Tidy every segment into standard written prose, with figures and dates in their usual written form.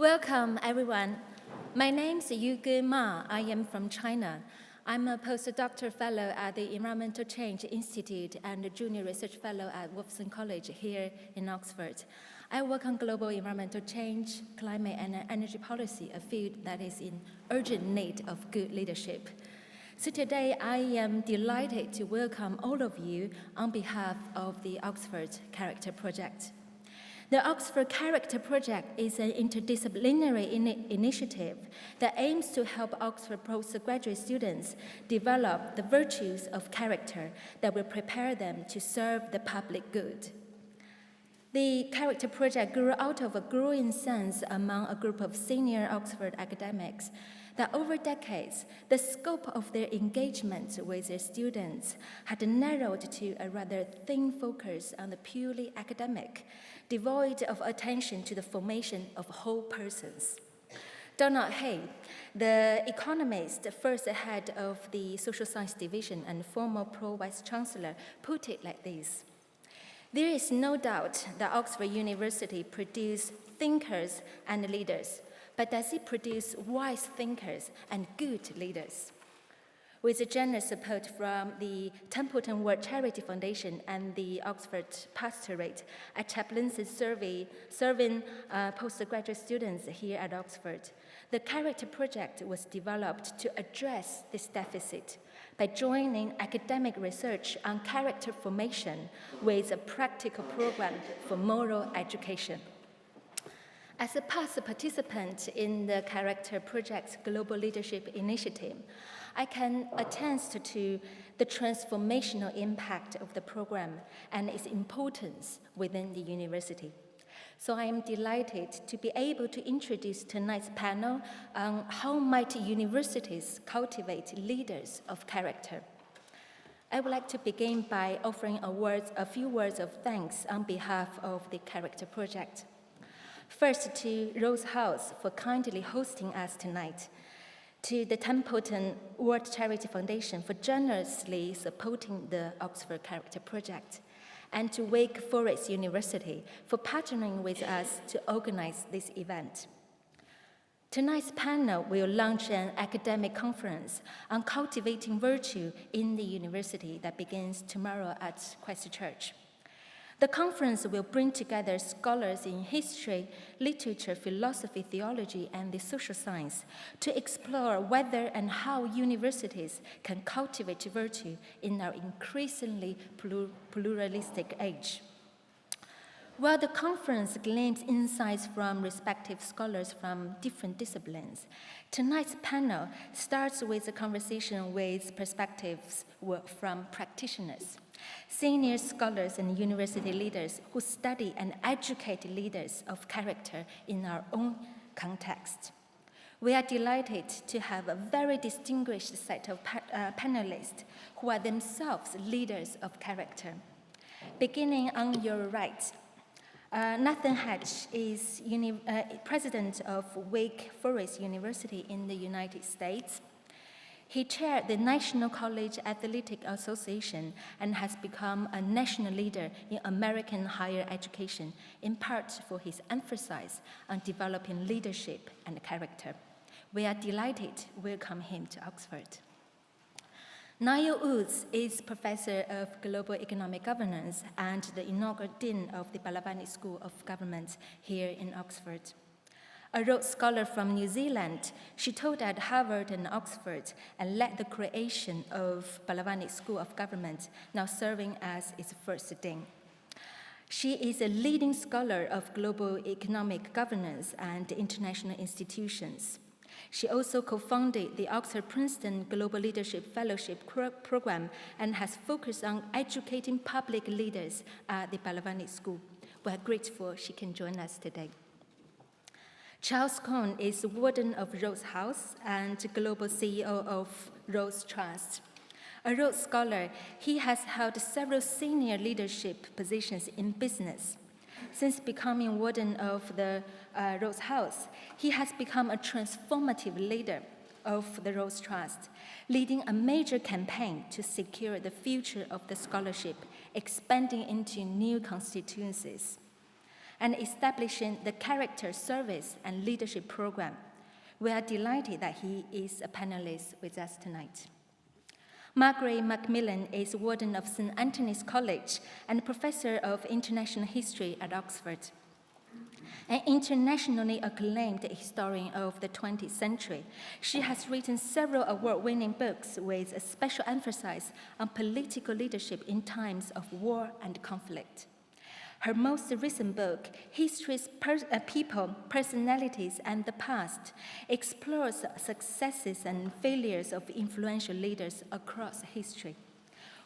Welcome, everyone. My name is Yuge Ma. I am from China. I'm a postdoctoral fellow at the Environmental Change Institute and a junior research fellow at Wolfson College here in Oxford. I work on global environmental change, climate and energy policy, a field that is in urgent need of good leadership. So today I am delighted to welcome all of you on behalf of the Oxford Character Project. The Oxford Character Project is an interdisciplinary initiative that aims to help Oxford postgraduate students develop the virtues of character that will prepare them to serve the public good. The Character Project grew out of a growing sense among a group of senior Oxford academics that over decades, the scope of their engagement with their students had narrowed to a rather thin focus on the purely academic, devoid of attention to the formation of whole persons. Donald Hay, the economist, first head of the social science division and former pro-vice chancellor, put it like this: there is no doubt that Oxford University produces thinkers and leaders, but does it produce wise thinkers and good leaders? With the generous support from the Templeton World Charity Foundation and the Oxford Pastorate, a chaplaincy serving postgraduate students here at Oxford, the Character Project was developed to address this deficit by joining academic research on character formation with a practical program for moral education. As a past participant in the Character Project's Global Leadership Initiative, I can attest to the transformational impact of the program and its importance within the university. So I am delighted to be able to introduce tonight's panel on how might universities cultivate leaders of character. I would like to begin by offering a few words of thanks on behalf of the Character Project. First, to Rhodes House for kindly hosting us tonight, to the Templeton World Charity Foundation for generously supporting the Oxford Character Project, and to Wake Forest University for partnering with us to organize this event. Tonight's panel will launch an academic conference on cultivating virtue in the university that begins tomorrow at Christ Church. The conference will bring together scholars in history, literature, philosophy, theology, and the social science to explore whether and how universities can cultivate virtue in our increasingly pluralistic age. While the conference gleans insights from respective scholars from different disciplines, tonight's panel starts with a conversation with perspectives from practitioners, senior scholars and university leaders who study and educate leaders of character in our own context. We are delighted to have a very distinguished set of panelists who are themselves leaders of character. Beginning on your right, Nathan Hatch is president of Wake Forest University in the United States. He chaired the National College Athletic Association and has become a national leader in American higher education, in part for his emphasis on developing leadership and character. We are delighted to welcome him to Oxford. Niall Woods is professor of global economic governance and the inaugural dean of the Balavani School of Government here in Oxford. A Rhodes Scholar from New Zealand, she taught at Harvard and Oxford and led the creation of Balavani School of Government, now serving as its first dean. She is a leading scholar of global economic governance and international institutions. She also co-founded the Oxford-Princeton Global Leadership Fellowship Program and has focused on educating public leaders at the Balavani School. We are grateful she can join us today. Charles Cohn is warden of Rhodes House and global CEO of Rhodes Trust. A Rhodes Scholar, he has held several senior leadership positions in business. Since becoming warden of the Rhodes House, he has become a transformative leader of the Rhodes Trust, leading a major campaign to secure the future of the scholarship, expanding into new constituencies. and establishing the Character Service and Leadership Program. We are delighted that he is a panelist with us tonight. Margaret Macmillan is Warden of St. Anthony's College and Professor of International History at Oxford. An internationally acclaimed historian of the 20th century, she has written several award-winning books with a special emphasis on political leadership in times of war and conflict. Her most recent book, History's People, Personalities, and the Past, explores successes and failures of influential leaders across history,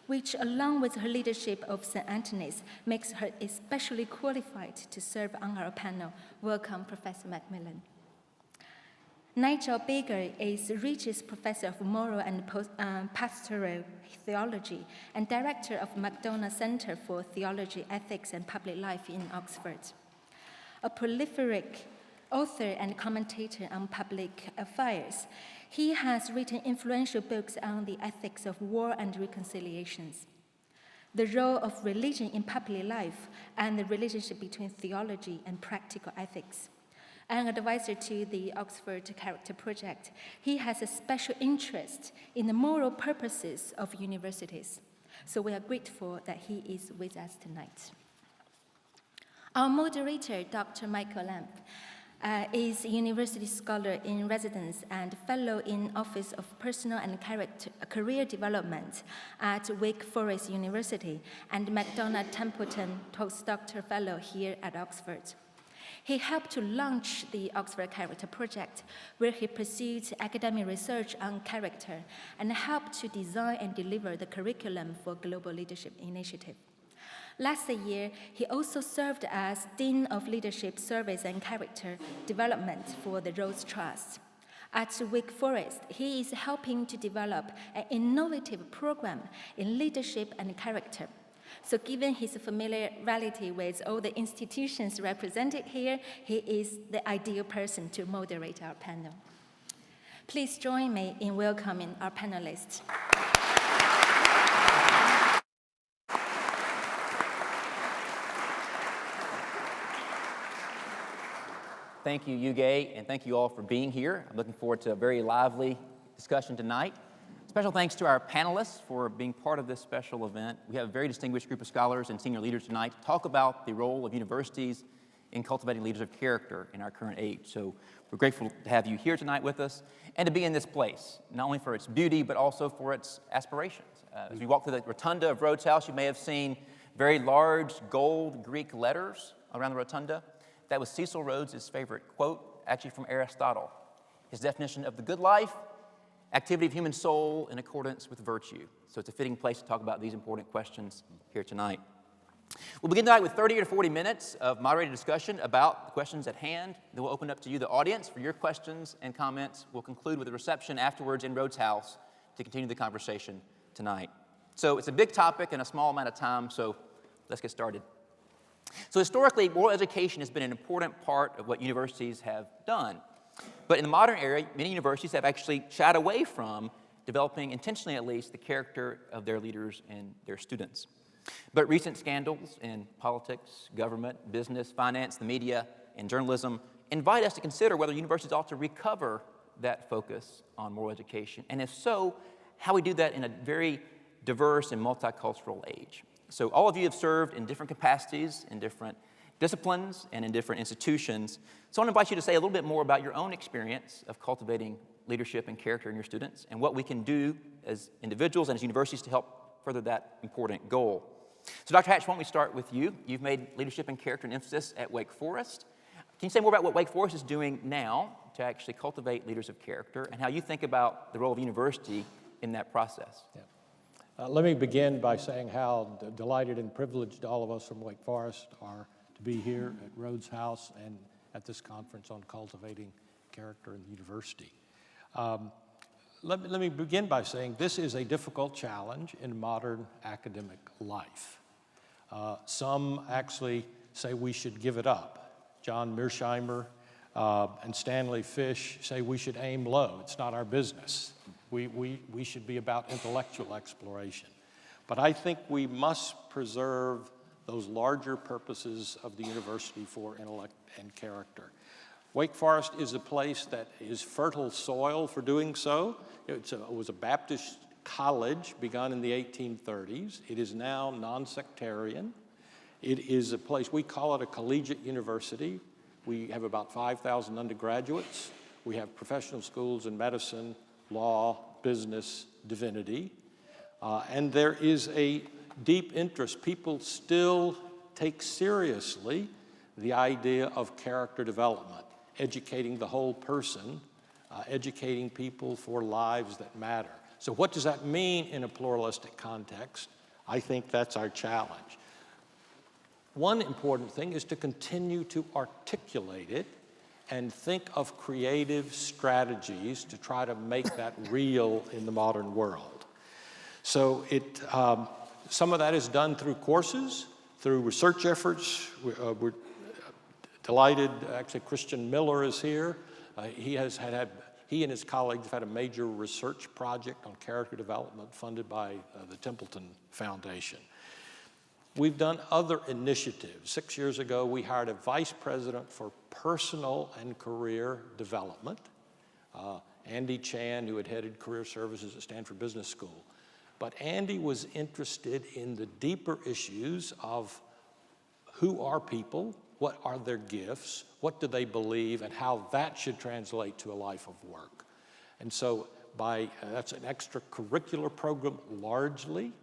which, along with her leadership of St. Anthony's, makes her especially qualified to serve on our panel. Welcome, Professor Macmillan. Nigel Baker is Regis Professor of Moral and Pastoral Theology and Director of McDonagh Center for Theology, Ethics, and Public Life in Oxford. A prolific author and commentator on public affairs, he has written influential books on the ethics of war and reconciliations, the role of religion in public life, and the relationship between theology and practical ethics. An advisor to the Oxford Character Project, he has a special interest in the moral purposes of universities. So we are grateful that he is with us tonight. Our moderator, Dr. Michael Lamb, is a university scholar in residence and fellow in Office of Personal and Career Development at Wake Forest University and McDonagh Templeton postdoctoral fellow here at Oxford. He helped to launch the Oxford Character Project, where he pursued academic research on character and helped to design and deliver the curriculum for Global Leadership Initiative. Last year, he also served as Dean of Leadership Service and Character Development for the Rhodes Trust. At Wake Forest, he is helping to develop an innovative program in leadership and character. So given his familiarity with all the institutions represented here, he is the ideal person to moderate our panel. Please join me in welcoming our panelists. Thank you, Yuge, and thank you all for being here. I'm looking forward to a very lively discussion tonight. Special thanks to our panelists for being part of this special event. We have a very distinguished group of scholars and senior leaders tonight to talk about the role of universities in cultivating leaders of character in our current age. So we're grateful to have you here tonight with us and to be in this place, not only for its beauty, but also for its aspirations. As we walk through the rotunda of Rhodes House, you may have seen very large gold Greek letters around the rotunda. That was Cecil Rhodes' favorite quote, actually from Aristotle. His definition of the good life: activity of human soul in accordance with virtue. So it's a fitting place to talk about these important questions here tonight. We'll begin tonight with 30 or 40 minutes of moderated discussion about the questions at hand. Then we'll open up to you, the audience, for your questions and comments. We'll conclude with a reception afterwards in Rhodes House to continue the conversation tonight. So it's a big topic in a small amount of time, so let's get started. So historically, moral education has been an important part of what universities have done. But in the modern era, many universities have actually shied away from developing, intentionally at least, the character of their leaders and their students. But recent scandals in politics, government, business, finance, the media, and journalism invite us to consider whether universities ought to recover that focus on moral education, and if so, how we do that in a very diverse and multicultural age. So all of you have served in different capacities, in different disciplines, and in different institutions. So I want to invite you to say a little bit more about your own experience of cultivating leadership and character in your students and what we can do as individuals and as universities to help further that important goal. So Dr. Hatch, why don't we start with you? You've made leadership and character an emphasis at Wake Forest. Can you say more about what Wake Forest is doing now to actually cultivate leaders of character and how you think about the role of university in that process? Yeah. Let me begin by saying how delighted and privileged all of us from Wake Forest are to be here at Rhodes House and at this conference on cultivating character in the university. Let me begin by saying this is a difficult challenge in modern academic life. Some actually say we should give it up. John Mearsheimer and Stanley Fish say we should aim low. It's not our business. We should be about intellectual exploration. But I think we must preserve those larger purposes of the university for intellect and character. Wake Forest is a place that is fertile soil for doing so. It was a Baptist college begun in the 1830s. It is now non-sectarian. It is a place, we call it a collegiate university. We have about 5,000 undergraduates. We have professional schools in medicine, law, business, divinity. And there is a deep interest. People still take seriously the idea of character development, educating the whole person, educating people for lives that matter. So what does that mean in a pluralistic context? I think that's our challenge. One important thing is to continue to articulate it and think of creative strategies to try to make that real in the modern world. So some of that is done through courses, through research efforts. We're delighted, actually Christian Miller is here. He and his colleagues have had a major research project on character development funded by the Templeton Foundation. We've done other initiatives. 6 years ago, we hired a vice president for personal and career development, Andy Chan, who had headed career services at Stanford Business School. But Andy was interested in the deeper issues of who are people, what are their gifts, what do they believe, and how that should translate to a life of work. And so that's an extracurricular program largely,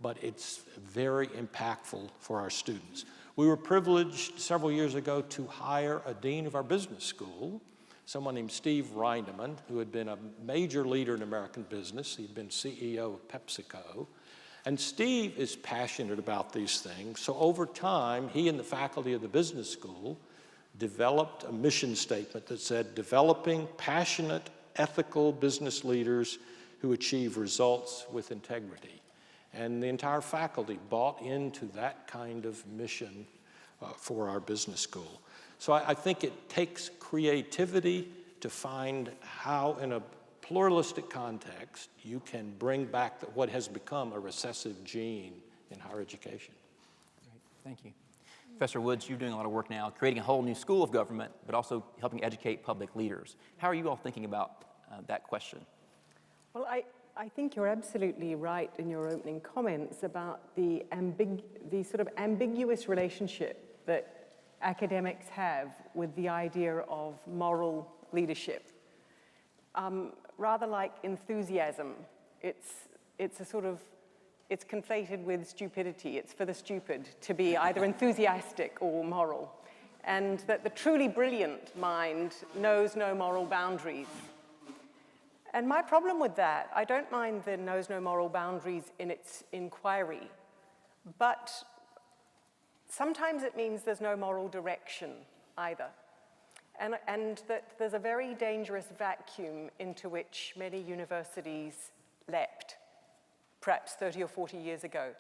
but it's very impactful for our students. We were privileged several years ago to hire a dean of our business school, someone named Steve Reineman, who had been a major leader in American business. He'd been CEO of PepsiCo. And Steve is passionate about these things. So over time, he and the faculty of the business school developed a mission statement that said, developing passionate, ethical business leaders who achieve results with integrity. And the entire faculty bought into that kind of mission for our business school. So I think it takes creativity to find how, in a pluralistic context, you can bring back what has become a recessive gene in higher education. Great. Thank you. Professor Woods, you're doing a lot of work now, creating a whole new school of government, but also helping educate public leaders. How are you all thinking about that question? Well, I think you're absolutely right in your opening comments about the sort of ambiguous relationship that academics have with the idea of moral leadership. Rather like enthusiasm, it's conflated with stupidity. It's for the stupid to be either enthusiastic or moral. And that the truly brilliant mind knows no moral boundaries. And my problem with that, I don't mind the knows no moral boundaries in its inquiry, but sometimes it means there's no moral direction either. And that there's a very dangerous vacuum into which many universities leapt, perhaps 30 or 40 years ago.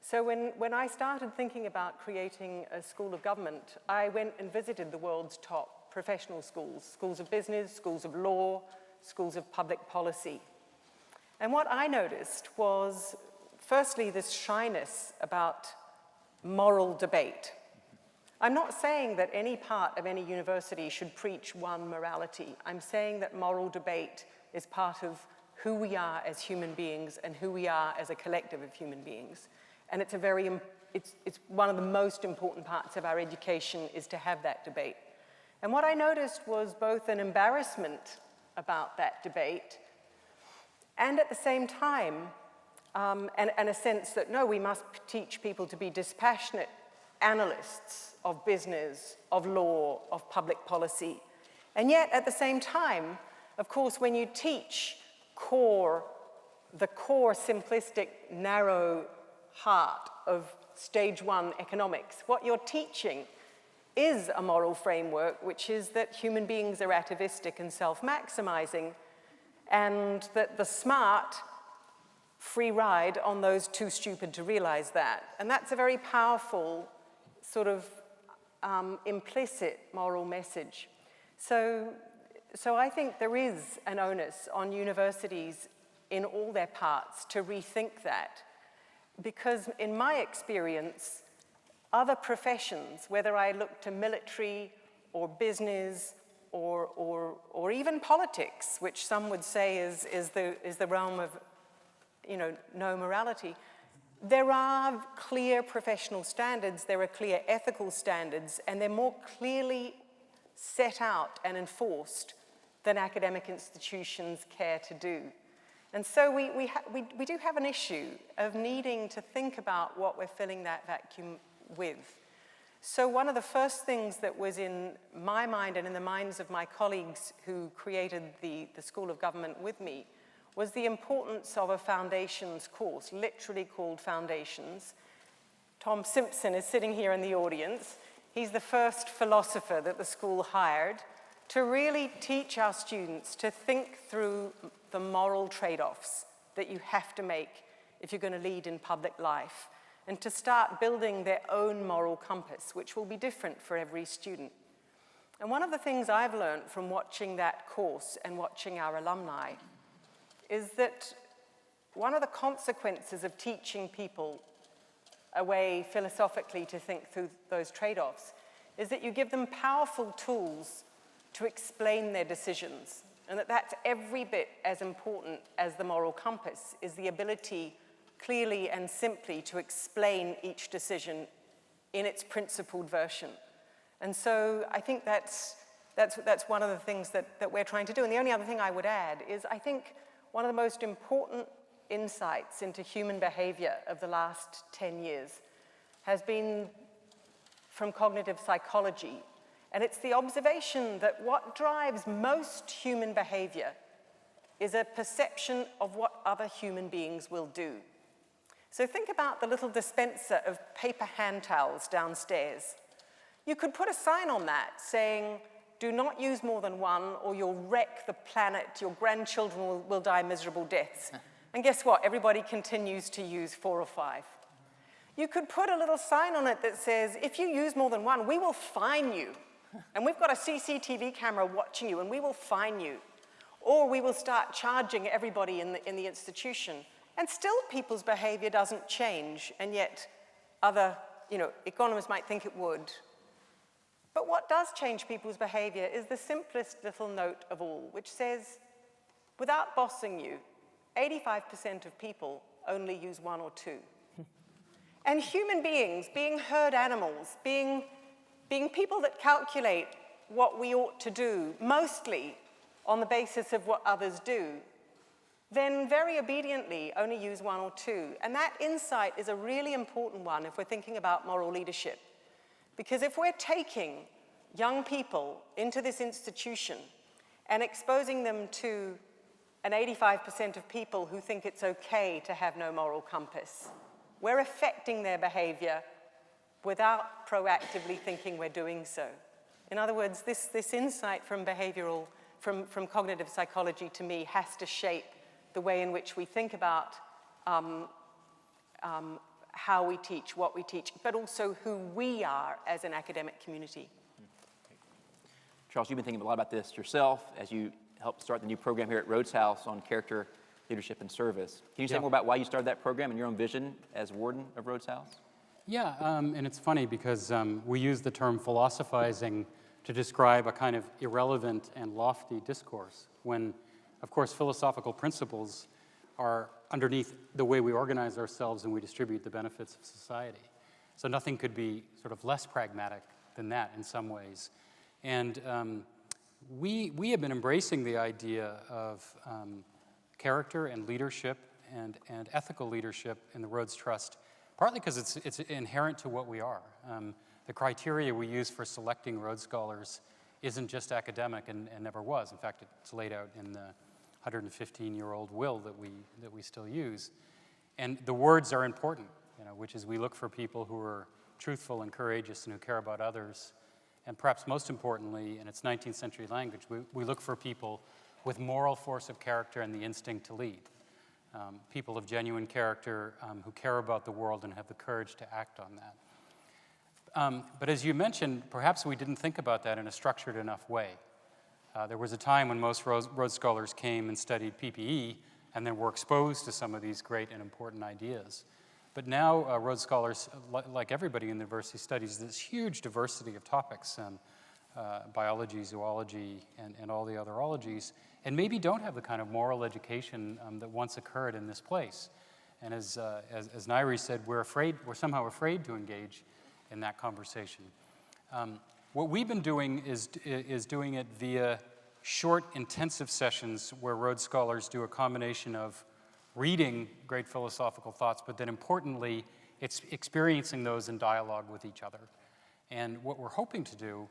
So when I started thinking about creating a school of government, I went and visited the world's top professional schools, schools of business, schools of law, schools of public policy. And what I noticed was, firstly, this shyness about moral debate. I'm not saying that any part of any university should preach one morality. I'm saying that moral debate is part of who we are as human beings and who we are as a collective of human beings. And it's one of the most important parts of our education is to have that debate. And what I noticed was both an embarrassment about that debate and at the same time, and a sense that, no, we must teach people to be dispassionate analysts of business, of law, of public policy. And yet, at the same time, of course, when you teach the core simplistic, narrow heart of stage one economics, what you're teaching is a moral framework, which is that human beings are atavistic and self-maximizing, and that the smart free ride on those too stupid to realize that. And that's a very powerful sort of implicit moral message. So I think there is an onus on universities in all their parts to rethink that. Because in my experience, other professions, whether I look to military or business or even politics, which some would say is the realm of, no morality, there are clear professional standards, there are clear ethical standards, and they're more clearly set out and enforced than academic institutions care to do. And so we do have an issue of needing to think about what we're filling that vacuum with. So one of the first things that was in my mind and in the minds of my colleagues who created the School of Government with me was the importance of a foundations course, literally called Foundations. Tom Simpson is sitting here in the audience. He's the first philosopher that the school hired to really teach our students to think through the moral trade-offs that you have to make if you're going to lead in public life, and to start building their own moral compass, which will be different for every student. And one of the things I've learned from watching that course and watching our alumni is that one of the consequences of teaching people a way philosophically to think through those trade-offs is that you give them powerful tools to explain their decisions, and that's every bit as important as the moral compass, is the ability clearly and simply to explain each decision in its principled version. And so I think that's one of the things that we're trying to do. And the only other thing I would add is I think one of the most important insights into human behavior of the last 10 years has been from cognitive psychology. And it's the observation that what drives most human behavior is a perception of what other human beings will do. So think about the little dispenser of paper hand towels downstairs. You could put a sign on that saying, do not use more than one or you'll wreck the planet, your grandchildren will die miserable deaths. And guess what? Everybody continues to use 4 or 5. You could put a little sign on it that says, if you use more than one, we will fine you. And we've got a CCTV camera watching you and we will fine you. Or we will start charging everybody in the institution. And still people's behavior doesn't change, and yet other, economists might think it would. But what does change people's behavior is the simplest little note of all, which says, without bossing you, 85% of people only use 1 or 2. And human beings, being herd animals, being people that calculate what we ought to do, mostly on the basis of what others do, then very obediently only use 1 or 2. And that insight is a really important one if we're thinking about moral leadership. Because if we're taking young people into this institution and exposing them to an 85% of people who think it's okay to have no moral compass, we're affecting their behavior without proactively thinking we're doing so. In other words, this insight from from cognitive psychology to me has to shape the way in which we think about how we teach, what we teach, but also who we are as an academic community. Charles, you've been thinking a lot about this yourself as you helped start the new program here at Rhodes House on character, leadership, and service. Can you say more about why you started that program and your own vision as warden of Rhodes House? Yeah, and it's funny because we use the term philosophizing to describe a kind of irrelevant and lofty discourse when, of course, philosophical principles are underneath the way we organize ourselves and we distribute the benefits of society. So nothing could be sort of less pragmatic than that in some ways. And we have been embracing the idea of character and leadership and ethical leadership in the Rhodes Trust, partly because it's inherent to what we are. The criteria we use for selecting Rhodes Scholars isn't just academic and never was. In fact, it's laid out in the 115-year-old will that we still use. And the words are important, which is we look for people who are truthful and courageous and who care about others. And perhaps most importantly, in its 19th century language, we look for people with moral force of character and the instinct to lead. People of genuine character who care about the world and have the courage to act on that. But as you mentioned, perhaps we didn't think about that in a structured enough way. There was a time when most Rhodes Scholars came and studied PPE and then were exposed to some of these great and important ideas. But now Rhodes Scholars, like everybody in the university, studies this huge diversity of topics, biology, zoology, and all the other ologies, and maybe don't have the kind of moral education that once occurred in this place. And as Nairi said, we're somehow afraid to engage in that conversation. What we've been doing is doing it via short, intensive sessions where Rhodes Scholars do a combination of reading great philosophical thoughts, but then importantly, it's experiencing those in dialogue with each other. And what we're hoping to do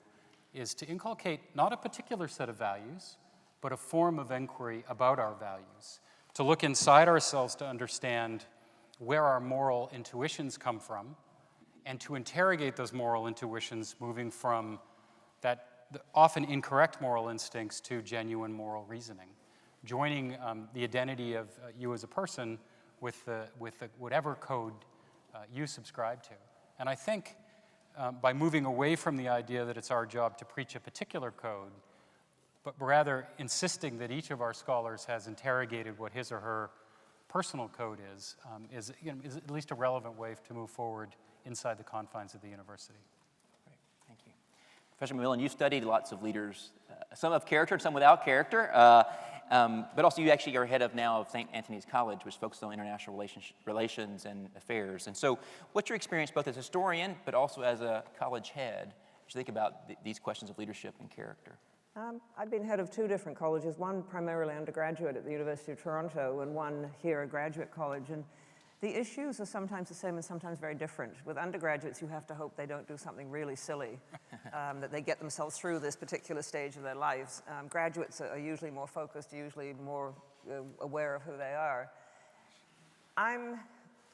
is to inculcate not a particular set of values, but a form of inquiry about our values, to look inside ourselves to understand where our moral intuitions come from, and to interrogate those moral intuitions, moving from the often incorrect moral instincts to genuine moral reasoning, joining the identity of you as a person with whatever code you subscribe to. And I think by moving away from the idea that it's our job to preach a particular code, but rather insisting that each of our scholars has interrogated what his or her personal code is at least a relevant way to move forward inside the confines of the university. Great, thank you. Professor McMillan, you studied lots of leaders, some of character and some without character, but also you actually are head of now of St. Antony's College, which focuses on international relations and affairs. And so what's your experience both as a historian, but also as a college head, as you think about these questions of leadership and character? I've been head of two different colleges, one primarily undergraduate at the University of Toronto and one here at Graduate College. And the issues are sometimes the same and sometimes very different. With undergraduates, you have to hope they don't do something really silly, that they get themselves through this particular stage of their lives. Graduates are usually more focused, usually more aware of who they are. I'm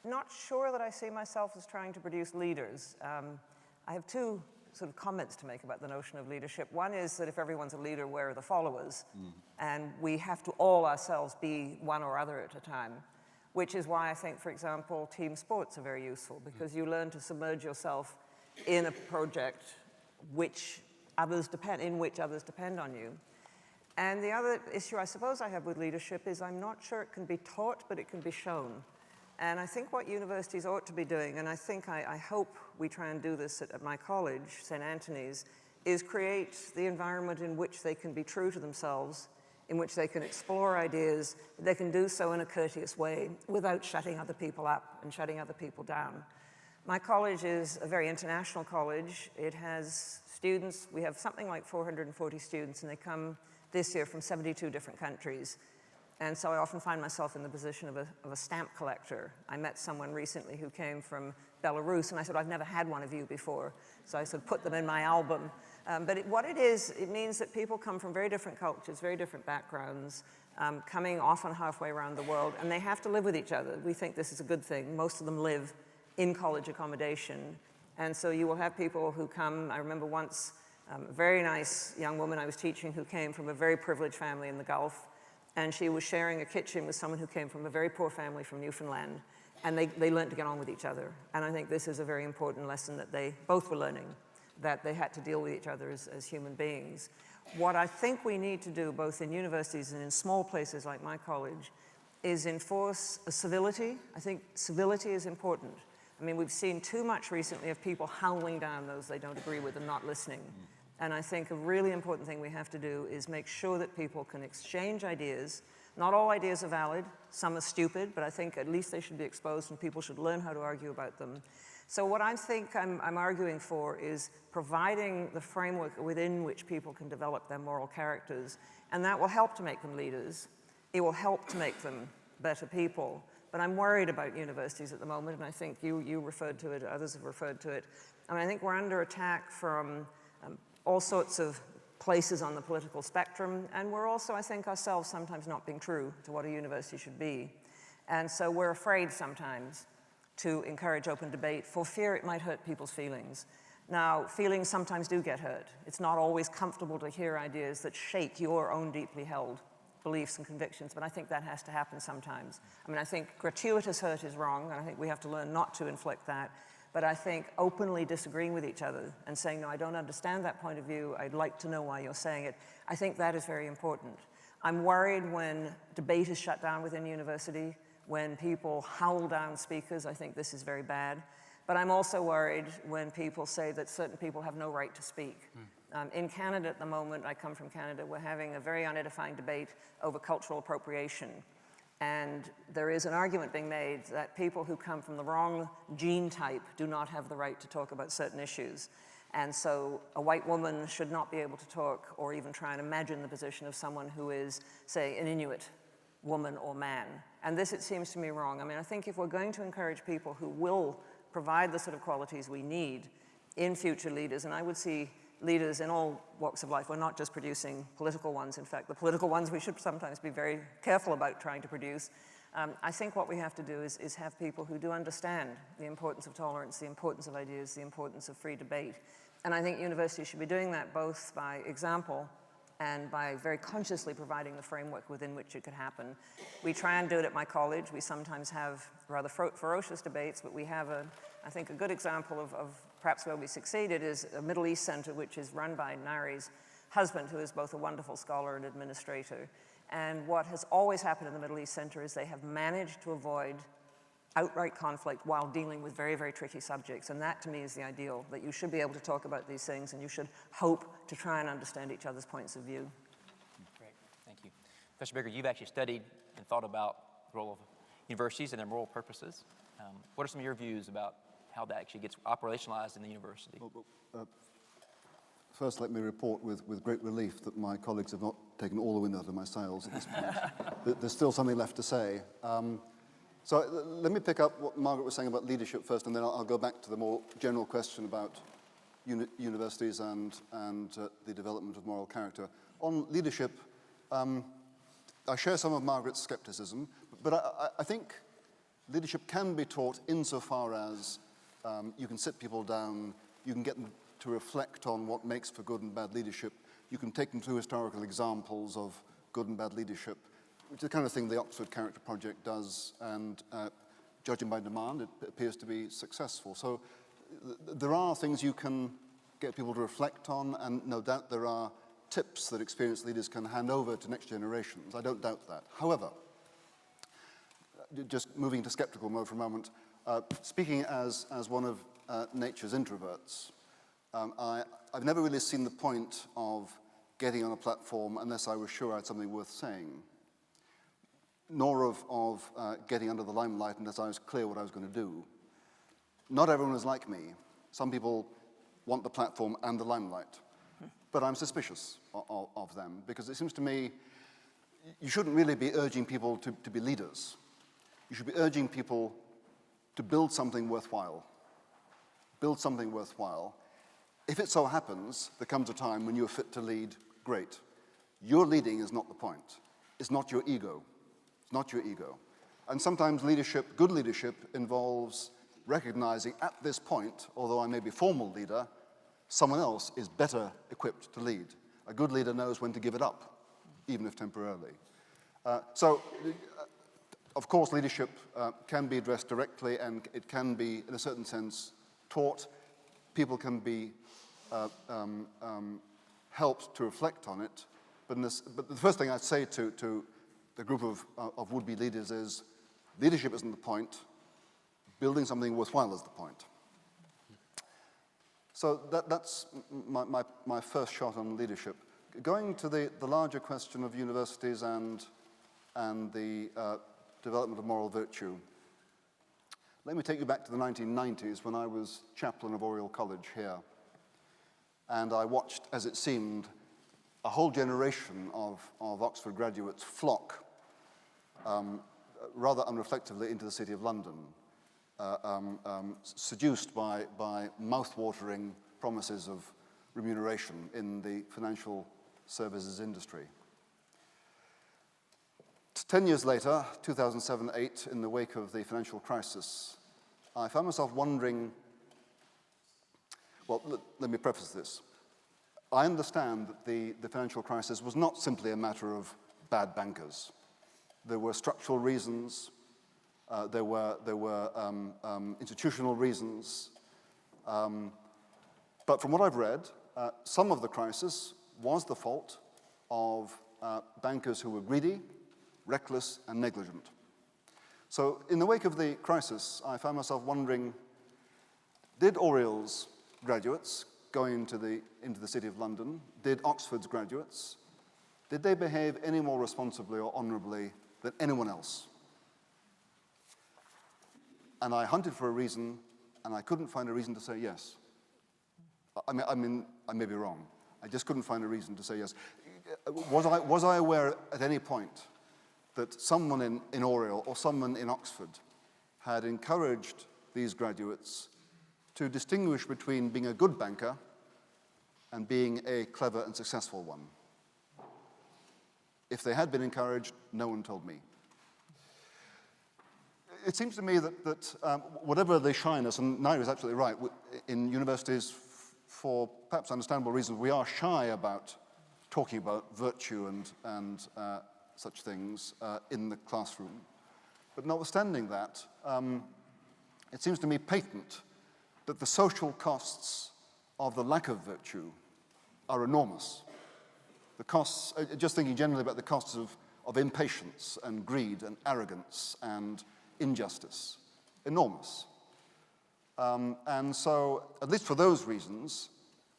not sure that I see myself as trying to produce leaders. I have two sort of comments to make about the notion of leadership. One is that if everyone's a leader, where are the followers? And we have to all ourselves be one or other at a time, which is why I think, for example, team sports are very useful, because you learn to submerge yourself in a project in which others depend on you. And the other issue I suppose I have with leadership is I'm not sure it can be taught, but it can be shown. And I think what universities ought to be doing, and I hope we try and do this at my college, St. Antony's, is create the environment in which they can be true to themselves, in which they can explore ideas, they can do so in a courteous way without shutting other people up and shutting other people down. My college is a very international college. It has students, we have something like 440 students, and they come this year from 72 different countries. And so I often find myself in the position of a stamp collector. I met someone recently who came from Belarus, and I said, I've never had one of you before. So I sort of put them in my album. But what it is, it means that people come from very different cultures, very different backgrounds, coming often halfway around the world, and they have to live with each other. We think this is a good thing. Most of them live in college accommodation. And so you will have people who come. I remember once a very nice young woman I was teaching who came from a very privileged family in the Gulf, and she was sharing a kitchen with someone who came from a very poor family from Newfoundland, and they learned to get on with each other. And I think this is a very important lesson that they both were learning, that they had to deal with each other as human beings. What I think we need to do, both in universities and in small places like my college, is enforce a civility. I think civility is important. I mean, we've seen too much recently of people howling down those they don't agree with and not listening. And I think a really important thing we have to do is make sure that people can exchange ideas. Not all ideas are valid. Some are stupid, but I think at least they should be exposed and people should learn how to argue about them. So what I think I'm arguing for is providing the framework within which people can develop their moral characters, and that will help to make them leaders. It will help to make them better people. But I'm worried about universities at the moment, and I think you referred to it, others have referred to it. I mean, I think we're under attack from all sorts of places on the political spectrum, and we're also, I think, ourselves sometimes not being true to what a university should be. And so we're afraid sometimes to encourage open debate for fear it might hurt people's feelings. Now, feelings sometimes do get hurt. It's not always comfortable to hear ideas that shake your own deeply held beliefs and convictions, but I think that has to happen sometimes. I mean, I think gratuitous hurt is wrong, and I think we have to learn not to inflict that. But I think openly disagreeing with each other and saying, no, I don't understand that point of view, I'd like to know why you're saying it, I think that is very important. I'm worried when debate is shut down within university, when people howl down speakers. I think this is very bad. But I'm also worried when people say that certain people have no right to speak. In Canada at the moment, I come from Canada, we're having a very unedifying debate over cultural appropriation. And there is an argument being made that people who come from the wrong gene type do not have the right to talk about certain issues. And so a white woman should not be able to talk or even try and imagine the position of someone who is, say, an Inuit woman or man. And this, it seems to me, wrong. I mean, I think if we're going to encourage people who will provide the sort of qualities we need in future leaders, and I would see leaders in all walks of life. We're not just producing political ones. In fact, the political ones we should sometimes be very careful about trying to produce. I think what we have to do is have people who do understand the importance of tolerance, the importance of ideas, the importance of free debate. And I think universities should be doing that both by example and by very consciously providing the framework within which it could happen. We try and do it at my college. We sometimes have rather ferocious debates, but we have, I think, a good example of perhaps where we succeeded is a Middle East center, which is run by Nari's husband, who is both a wonderful scholar and administrator. And what has always happened in the Middle East Center is they have managed to avoid outright conflict while dealing with very, very tricky subjects. And that, to me, is the ideal, that you should be able to talk about these things and you should hope to try and understand each other's points of view. Great, thank you. Professor Baker, you've actually studied and thought about the role of universities and their moral purposes. What are some of your views about how that actually gets operationalized in the university? First, let me report with great relief that my colleagues have not taken all the wind out of my sails at this point. There's still something left to say. So let me pick up what Margaret was saying about leadership first, and then I'll go back to the more general question about universities and the development of moral character. On leadership, I share some of Margaret's skepticism, but I think leadership can be taught insofar as you can sit people down, you can get them to reflect on what makes for good and bad leadership. You can take them through historical examples of good and bad leadership, which is the kind of thing the Oxford Character Project does, and judging by demand, it appears to be successful. So there are things you can get people to reflect on, and no doubt there are tips that experienced leaders can hand over to next generations. I don't doubt that. However, just moving to skeptical mode for a moment, speaking as one of nature's introverts, I've never really seen the point of getting on a platform unless I was sure I had something worth saying, nor of getting under the limelight unless I was clear what I was going to do. Not everyone is like me. Some people want the platform and the limelight, but I'm suspicious of them, because it seems to me you shouldn't really be urging people to be leaders. You should be urging people to build something worthwhile. Build something worthwhile. If it so happens, there comes a time when you're fit to lead, great. Your leading is not the point. It's not your ego. It's not your ego. And sometimes leadership, good leadership, involves recognizing at this point, although I may be formal leader, someone else is better equipped to lead. A good leader knows when to give it up, even if temporarily. Of course, leadership can be addressed directly, and it can be, in a certain sense, taught. People can be helped to reflect on it. But the first thing I'd say to the group of would-be leaders is, leadership isn't the point. Building something worthwhile is the point. So that's my first shot on leadership. Going to the larger question of universities and the development of moral virtue, let me take you back to the 1990s when I was chaplain of Oriel College here. And I watched, as it seemed, a whole generation of Oxford graduates flock rather unreflectively into the City of London, seduced by mouth-watering promises of remuneration in the financial services industry. 10 years later, 2007-8, in the wake of the financial crisis, I found myself wondering, well, let me preface this. I understand that the financial crisis was not simply a matter of bad bankers. There were structural reasons, there were institutional reasons, but from what I've read, some of the crisis was the fault of bankers who were greedy, reckless, and negligent. So in the wake of the crisis, I found myself wondering, did Oriel's graduates going into the City of London, did Oxford's graduates, did they behave any more responsibly or honorably than anyone else? And I hunted for a reason, and I couldn't find a reason to say yes. I may be wrong. I just couldn't find a reason to say yes. Was I aware at any point that someone in Oriel or someone in Oxford had encouraged these graduates to distinguish between being a good banker and being a clever and successful one? If they had been encouraged, no one told me. It seems to me that whatever the shyness, and Naira is absolutely right, in universities, for perhaps understandable reasons, we are shy about talking about virtue and such things in the classroom. But notwithstanding that, it seems to me patent that the social costs of the lack of virtue are enormous. The costs, just thinking generally about the costs of impatience and greed and arrogance and injustice, enormous. And so, at least for those reasons,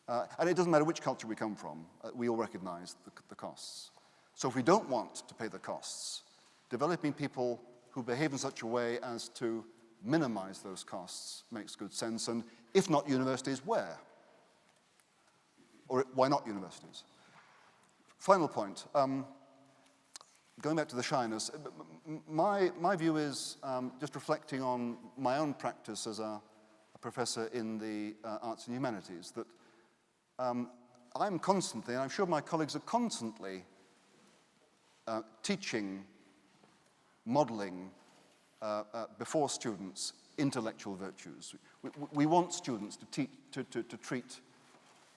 and it doesn't matter which culture we come from, we all recognize the costs. So if we don't want to pay the costs, developing people who behave in such a way as to minimize those costs makes good sense, and if not universities, where? Or why not universities? Final point, going back to the shyness, my view is, just reflecting on my own practice as a professor in the arts and humanities, that I'm constantly, and I'm sure my colleagues are constantly, teaching, modeling before students intellectual virtues. We want students to treat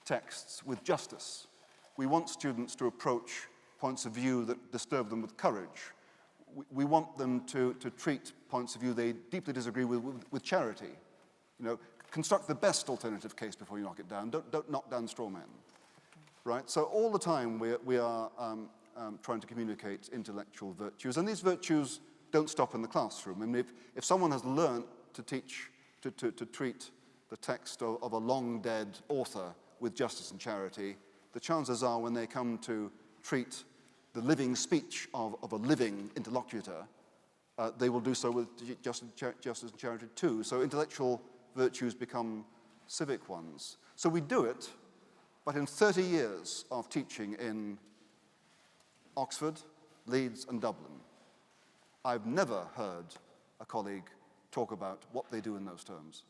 texts with justice. We want students to approach points of view that disturb them with courage. We want them to treat points of view they deeply disagree with charity. You know, construct the best alternative case before you knock it down. Don't knock down straw men, right? So all the time we are trying to communicate intellectual virtues, and these virtues don't stop in the classroom. I mean, if someone has learned to teach, to treat the text of a long-dead author with justice and charity, the chances are when they come to treat the living speech of a living interlocutor, they will do so with justice and charity too. So intellectual virtues become civic ones. So we do it, but in 30 years of teaching in Oxford, Leeds, and Dublin, I've never heard a colleague talk about what they do in those terms.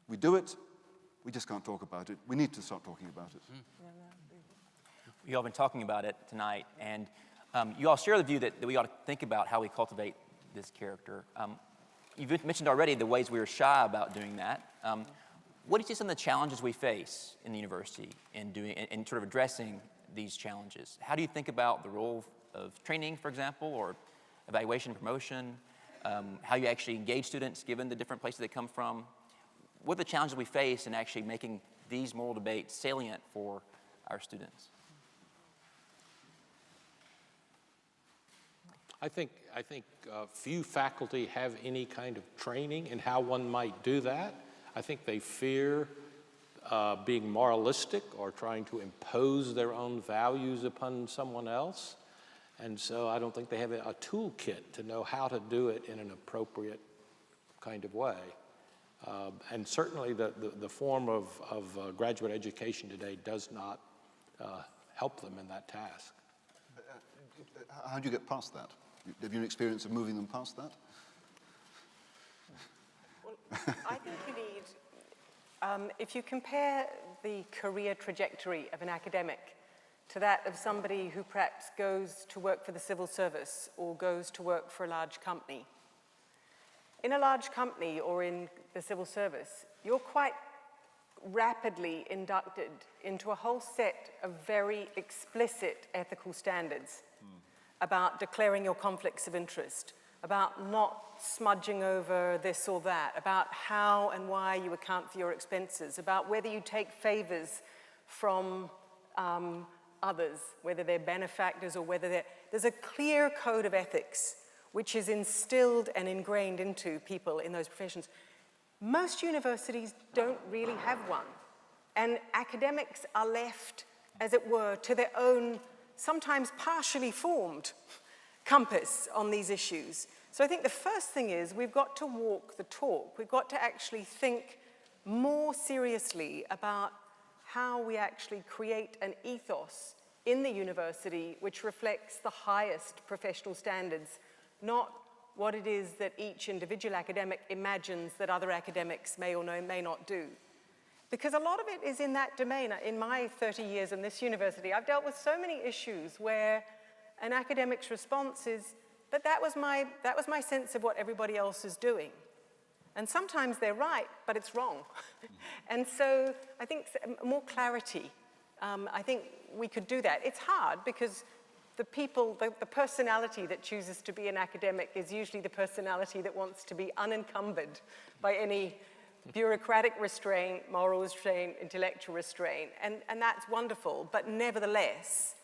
We do it, we just can't talk about it. We need to start talking about it. You all have been talking about it tonight, and you all share the view that we ought to think about how we cultivate this character. You've mentioned already the ways we are shy about doing that. What do you see some of the challenges we face in the university in sort of addressing these challenges? How do you think about the role of training, for example, or evaluation and promotion, how you actually engage students given the different places they come from? What are the challenges we face in actually making these moral debates salient for our students? I think few faculty have any kind of training in how one might do that. I think they fear being moralistic or trying to impose their own values upon someone else. And so I don't think they have a toolkit to know how to do it in an appropriate kind of way. And certainly the form of graduate education today does not help them in that task. How do you get past that? Have you an experience of moving them past that? Well, I think you need, if you compare the career trajectory of an academic to that of somebody who perhaps goes to work for the civil service or goes to work for a large company. In a large company or in the civil service, you're quite rapidly inducted into a whole set of very explicit ethical standards about declaring your conflicts of interest, about not smudging over this or that, about how and why you account for your expenses, about whether you take favors from others, whether they're benefactors or whether there's a clear code of ethics which is instilled and ingrained into people in those professions. Most universities don't really have one. And academics are left, as it were, to their own, sometimes partially formed, compass on these issues. So I think the first thing is we've got to walk the talk. We've got to actually think more seriously about how we actually create an ethos in the university which reflects the highest professional standards, not what it is that each individual academic imagines that other academics may or may not do. Because a lot of it is in that domain. In my 30 years in this university, I've dealt with so many issues where an academic's response is, but that was my sense of what everybody else is doing. And sometimes they're right, but it's wrong. And so I think more clarity, I think we could do that. It's hard because the personality that chooses to be an academic is usually the personality that wants to be unencumbered by any bureaucratic restraint, moral restraint, intellectual restraint, and that's wonderful, but nevertheless,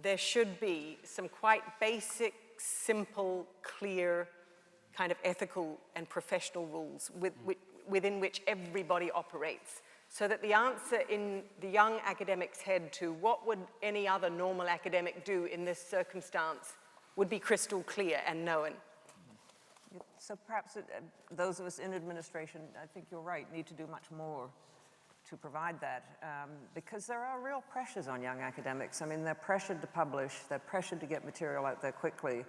there should be some quite basic, simple, clear, kind of ethical and professional rules within which everybody operates, so that the answer in the young academic's head to what would any other normal academic do in this circumstance would be crystal clear and known. So perhaps those of us in administration, I think you're right, need to do much more to provide that, because there are real pressures on young academics. I mean, they're pressured to publish, they're pressured to get material out there quickly,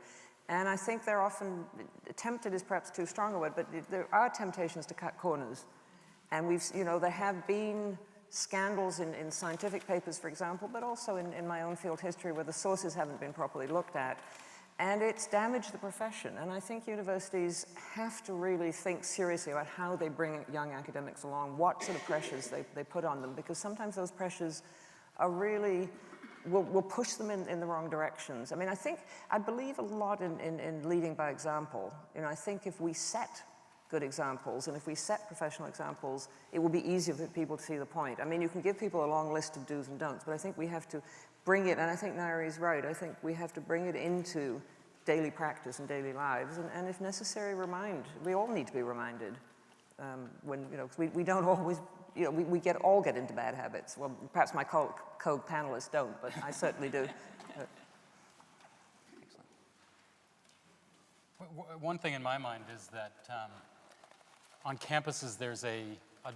and I think they're often, tempted is perhaps too strong a word, but there are temptations to cut corners. And there have been scandals in scientific papers, for example, but also in my own field history where the sources haven't been properly looked at. And it's damaged the profession. And I think universities have to really think seriously about how they bring young academics along, what sort of pressures they put on them, because sometimes those pressures are really, will push them in the wrong directions. I mean, I believe a lot in leading by example. I think if we set good examples, and if we set professional examples, it will be easier for people to see the point. I mean, you can give people a long list of do's and don'ts, but I think we have to bring it, and I think Nairi's right, I think we have to bring it into daily practice and daily lives, and if necessary, we all need to be reminded when, we don't always, we all get into bad habits. Well, perhaps my code panelists don't, but I certainly do. Excellent. One thing in my mind is that on campuses there's a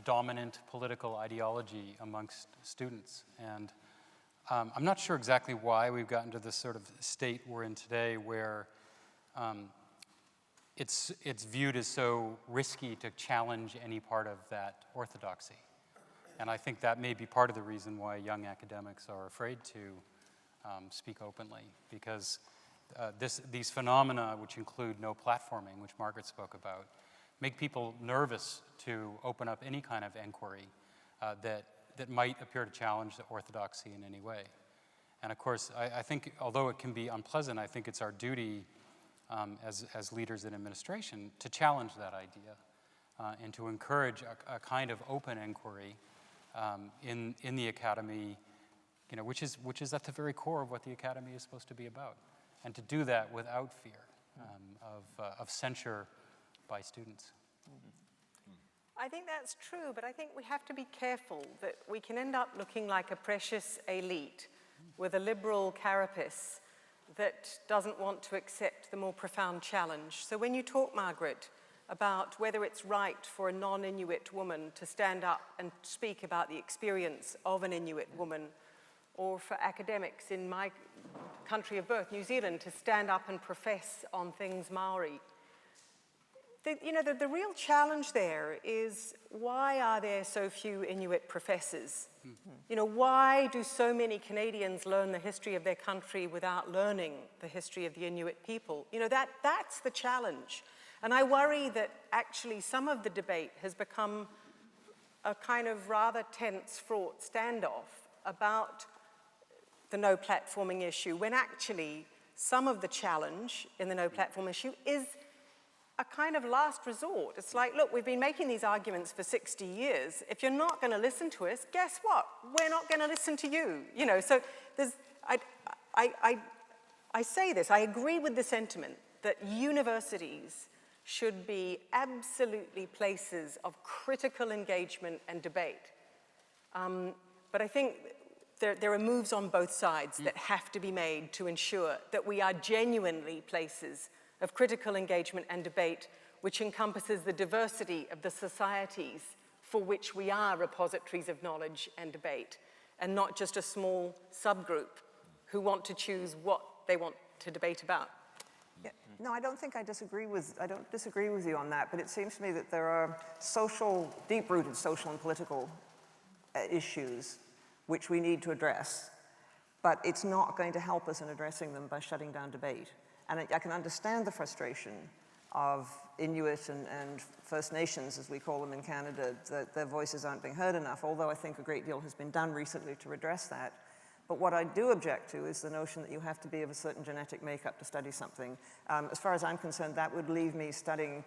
dominant political ideology amongst students, and I'm not sure exactly why we've gotten to this sort of state we're in today where it's viewed as so risky to challenge any part of that orthodoxy. And I think that may be part of the reason why young academics are afraid to speak openly, because these phenomena, which include no platforming, which Margaret spoke about, make people nervous to open up any kind of inquiry that might appear to challenge the orthodoxy in any way. And of course, I think, although it can be unpleasant, I think it's our duty as leaders in administration to challenge that idea and to encourage a kind of open inquiry in the academy, which is at the very core of what the academy is supposed to be about, and to do that without fear of censure by students. I think that's true, but I think we have to be careful that we can end up looking like a precious elite with a liberal carapace that doesn't want to accept the more profound challenge. So when you talk, Margaret, about whether it's right for a non-Inuit woman to stand up and speak about the experience of an Inuit woman, or for academics in my country of birth, New Zealand, to stand up and profess on things Maori, the real challenge there is, why are there so few Inuit professors? Why do so many Canadians learn the history of their country without learning the history of the Inuit people? That's the challenge. And I worry that actually some of the debate has become a kind of rather tense, fraught standoff about the no platforming issue, when actually some of the challenge in the no platform issue is a kind of last resort. It's like, look, we've been making these arguments for 60 years. If you're not going to listen to us, guess what? We're not going to listen to you. So I say this, I agree with the sentiment that universities should be absolutely places of critical engagement and debate. But I think there are moves on both sides that have to be made to ensure that we are genuinely places of critical engagement and debate, which encompasses the diversity of the societies for which we are repositories of knowledge and debate, and not just a small subgroup who want to choose what they want to debate about. Yeah. No, I don't think I disagree with you on that, but it seems to me that there are deep-rooted social and political issues which we need to address, but it's not going to help us in addressing them by shutting down debate. And I can understand the frustration of Inuit and First Nations, as we call them in Canada, that their voices aren't being heard enough, although I think a great deal has been done recently to redress that. But what I do object to is the notion that you have to be of a certain genetic makeup to study something. As far as I'm concerned, that would leave me studying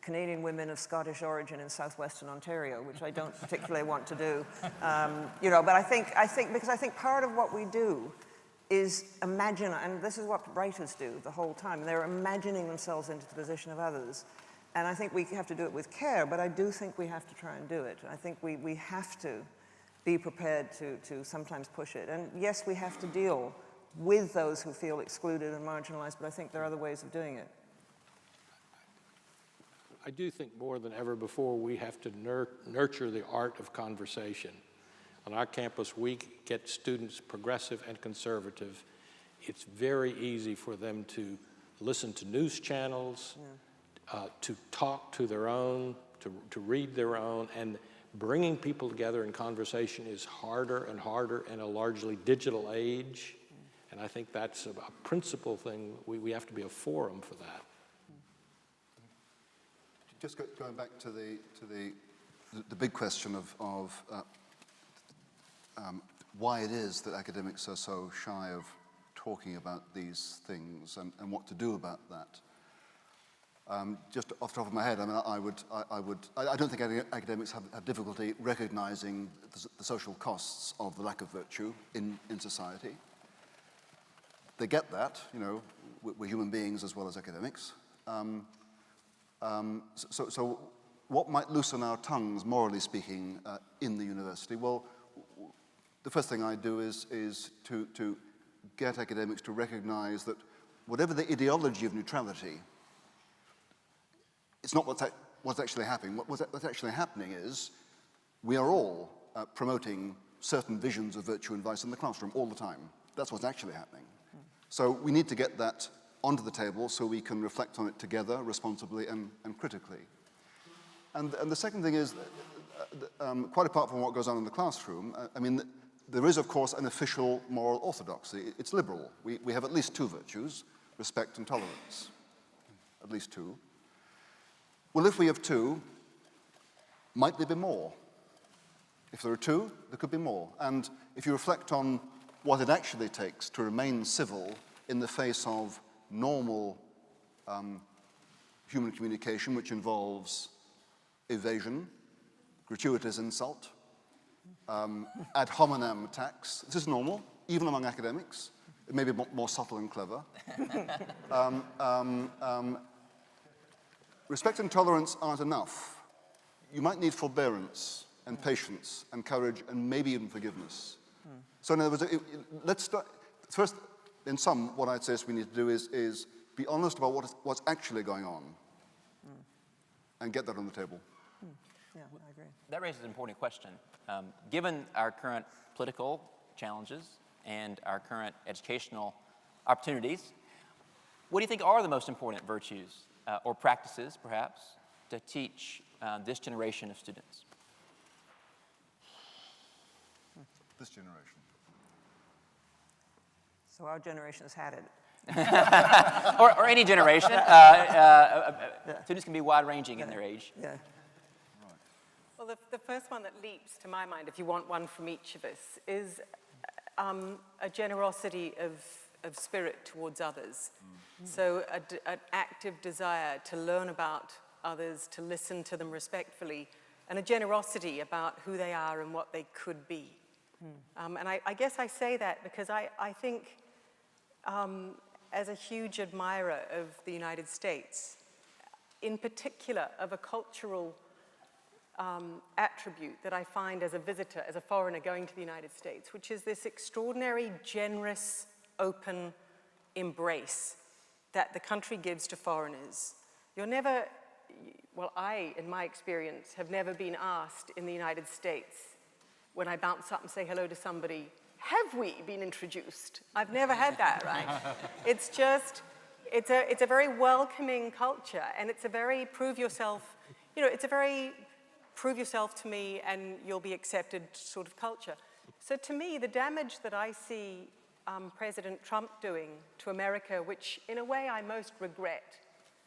Canadian women of Scottish origin in southwestern Ontario, which I don't particularly want to do. But I think because I think part of what we do is imagine, and this is what writers do the whole time, they're imagining themselves into the position of others. And I think we have to do it with care, but I do think we have to try and do it. I think we have to be prepared to sometimes push it. And yes, we have to deal with those who feel excluded and marginalized, but I think there are other ways of doing it. I do think more than ever before we have to nurture the art of conversation. On our campus, we get students progressive and conservative. It's very easy for them to listen to news channels, to talk to their own, to read their own, and bringing people together in conversation is harder and harder in a largely digital age. And I think that's a principal thing. We have to be a forum for that. Just going back to the big question of why it is that academics are so shy of talking about these things and what to do about that. Just off the top of my head, I mean, I don't think academics have difficulty recognizing the social costs of the lack of virtue in society. They get that, we're human beings as well as academics. So what might loosen our tongues, morally speaking, in the university? Well, the first thing I do is to get academics to recognize that whatever the ideology of neutrality, it's not what's actually happening. What's actually happening is we are all promoting certain visions of virtue and vice in the classroom all the time. That's what's actually happening. So we need to get that onto the table so we can reflect on it together, responsibly and critically. And the second thing is, quite apart from what goes on in the classroom, I mean, there is, of course, an official moral orthodoxy. It's liberal. We have at least two virtues, respect and tolerance. At least two. Well, if we have two, might there be more? If there are two, there could be more. And if you reflect on what it actually takes to remain civil in the face of normal human communication, which involves evasion, gratuitous insult, ad hominem attacks. This is normal, even among academics. It may be more subtle and clever. Respect and tolerance aren't enough. You might need forbearance and patience and courage and maybe even forgiveness. So in other words, let's start. First, in sum, what I'd say is we need to do is be honest about what's actually going on and get that on the table. Yeah, I agree. That raises an important question. Given our current political challenges and our current educational opportunities, what do you think are the most important virtues or practices, perhaps, to teach this generation of students? This generation. So our generation has had it. or any generation. Students can be wide-ranging in their age. Yeah. Well, the first one that leaps to my mind, if you want one from each of us, is a generosity of spirit towards others. So an active desire to learn about others, to listen to them respectfully, and a generosity about who they are and what they could be. And I guess I say that because I think as a huge admirer of the United States, in particular of a cultural attribute that I find as a visitor, as a foreigner going to the United States, which is this extraordinary, generous, open embrace that the country gives to foreigners. You're never, well, I, in my experience, have never been asked in the United States when I bounce up and say hello to somebody, have we been introduced? I've never had that, right? It's just, it's a very welcoming culture, and it's a very prove yourself, it's a very prove yourself to me and you'll be accepted sort of culture. So to me, the damage that I see President Trump doing to America, which in a way I most regret,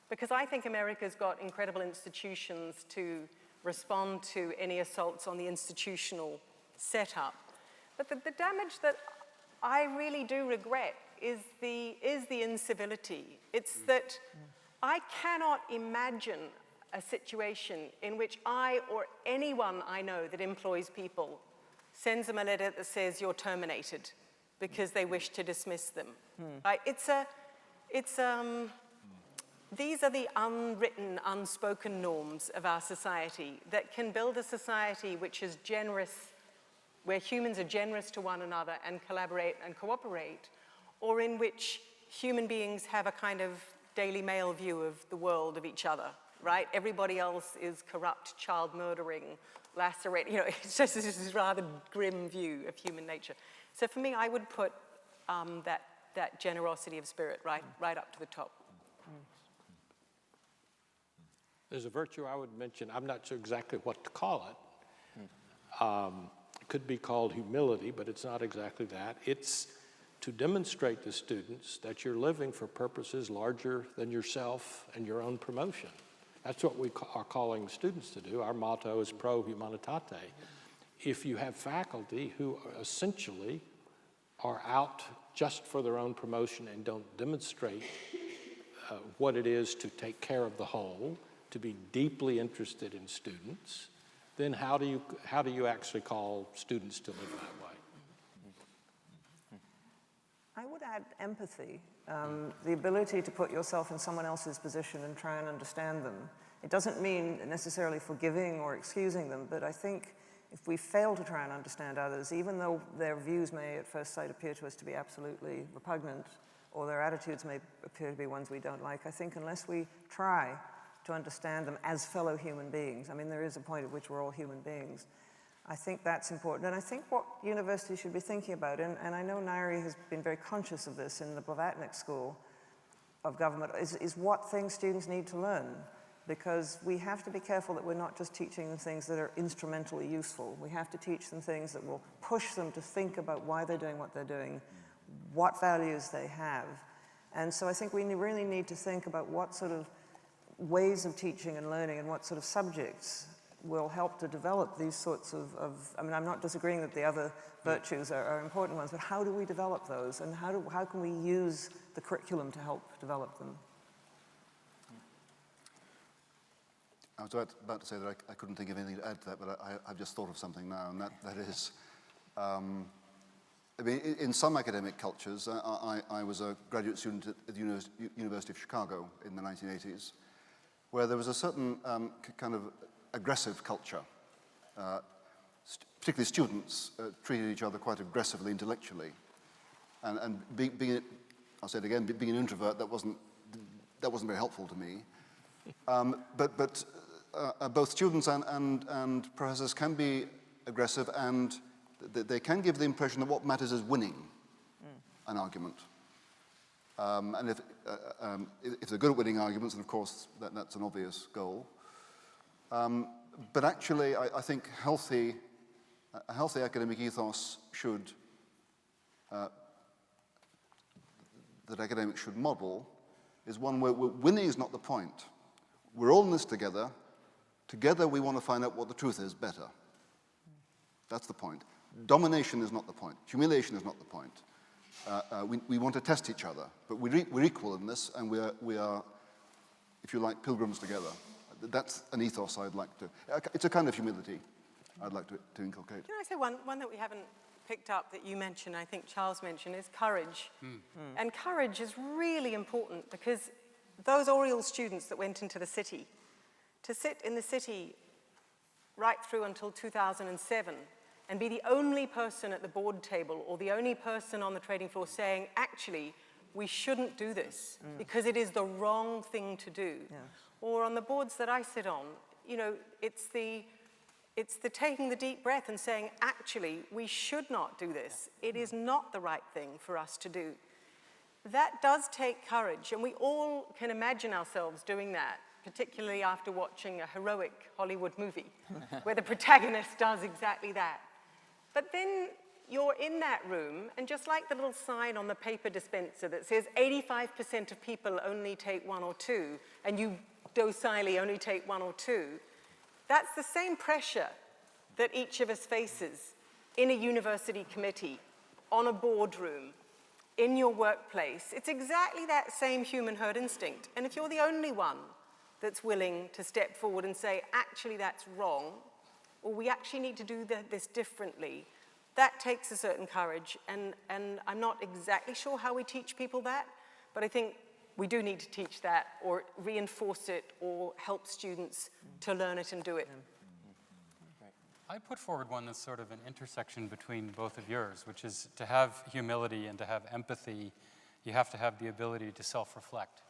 because I think America's got incredible institutions to respond to any assaults on the institutional setup. But the damage that I really do regret is the incivility. It's that I cannot imagine a situation in which I or anyone I know that employs people sends them a letter that says you're terminated because they wish to dismiss them. Right? These are the unwritten, unspoken norms of our society that can build a society which is generous, where humans are generous to one another and collaborate and cooperate, or in which human beings have a kind of Daily Mail view of the world, of each other, right? Everybody else is corrupt, child murdering, lacerating, it's just this rather grim view of human nature. So for me, I would put that generosity of spirit right up to the top. There's a virtue I would mention. I'm not sure exactly what to call it. It could be called humility, but it's not exactly that. It's to demonstrate to students that you're living for purposes larger than yourself and your own promotion. That's what we are calling students to do. Our motto is pro humanitate. If you have faculty who essentially are out just for their own promotion and don't demonstrate what it is to take care of the whole, to be deeply interested in students, then how do you actually call students to live that way? I would add empathy, the ability to put yourself in someone else's position and try and understand them. It doesn't mean necessarily forgiving or excusing them, but I think if we fail to try and understand others, even though their views may at first sight appear to us to be absolutely repugnant, or their attitudes may appear to be ones we don't like, I think unless we try to understand them as fellow human beings, I mean, there is a point at which we're all human beings, I think that's important. And I think what universities should be thinking about, and I know Nairi has been very conscious of this in the Blavatnik School of Government, is what things students need to learn. Because we have to be careful that we're not just teaching them things that are instrumentally useful. We have to teach them things that will push them to think about why they're doing what they're doing, what values they have. And so I think we really need to think about what sort of ways of teaching and learning and what sort of subjects will help to develop these sorts of I mean, I'm not disagreeing that the other virtues are important ones, but how do we develop those, and how can we use the curriculum to help develop them? I was about to say that I couldn't think of anything to add to that, but I've just thought of something now, and that is, I mean, in some academic cultures, I was a graduate student at the University of Chicago in the 1980s, where there was a certain kind of aggressive culture. Particularly students treated each other quite aggressively intellectually. And being, I'll say it again, being an introvert, that wasn't very helpful to me. But both students and professors can be aggressive, and they can give the impression that what matters is winning an argument. And if they're good at winning arguments, then of course that's an obvious goal. But actually, I think a healthy academic ethos should, that academics should model, is one where winning is not the point. We're all in this together. Together we want to find out what the truth is better. That's the point. Domination is not the point. Humiliation is not the point. We want to test each other, but we're equal in this, and we are, if you like, pilgrims together. That's an ethos I'd like to, it's a kind of humility I'd like to inculcate. Can I say one that we haven't picked up that you mentioned, I think Charles mentioned, is courage. And courage is really important because those Oriel students that went into the city, to sit in the city right through until 2007 and be the only person at the board table or the only person on the trading floor saying, actually, we shouldn't do this because it is the wrong thing to do. Yeah. Or on the boards that I sit on, you know, it's the taking the deep breath and saying, actually, we should not do this. It is not the right thing for us to do. That does take courage, and we all can imagine ourselves doing that, particularly after watching a heroic Hollywood movie where the protagonist does exactly that. But then you're in that room, and just like the little sign on the paper dispenser that says 85% of people only take one or two, and you docilely only take one or two, that's the same pressure that each of us faces in a university committee, on a boardroom, in your workplace. It's exactly that same human herd instinct. And if you're the only one that's willing to step forward and say, actually, that's wrong, or we actually need to do this differently, that takes a certain courage. And I'm not exactly sure how we teach people that, but I think we do need to teach that or reinforce it or help students to learn it and do it. I put forward one that's sort of an intersection between both of yours, which is to have humility and to have empathy, you have to have the ability to self-reflect.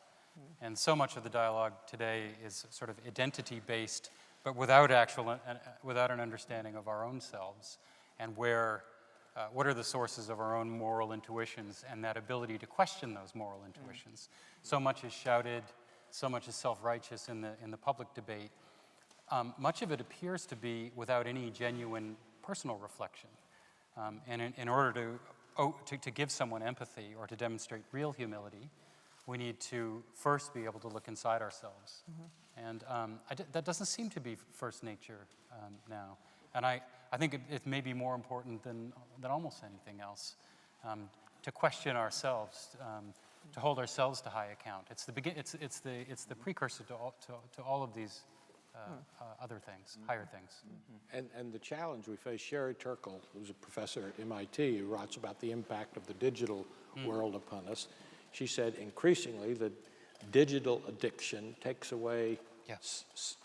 And so much of the dialogue today is sort of identity-based, but without an understanding of our own selves and what are the sources of our own moral intuitions and that ability to question those moral intuitions. So much is shouted, so much is self-righteous in the public debate. Much of it appears to be without any genuine personal reflection. And in order to give someone empathy or to demonstrate real humility, we need to first be able to look inside ourselves. And that doesn't seem to be first nature now. And I think it may be more important than almost anything else to question ourselves, to hold ourselves to high account. It's the precursor to all of these other things, higher things. And the challenge we face, Sherry Turkle, who's a professor at MIT, who writes about the impact of the digital world upon us, she said increasingly that digital addiction takes away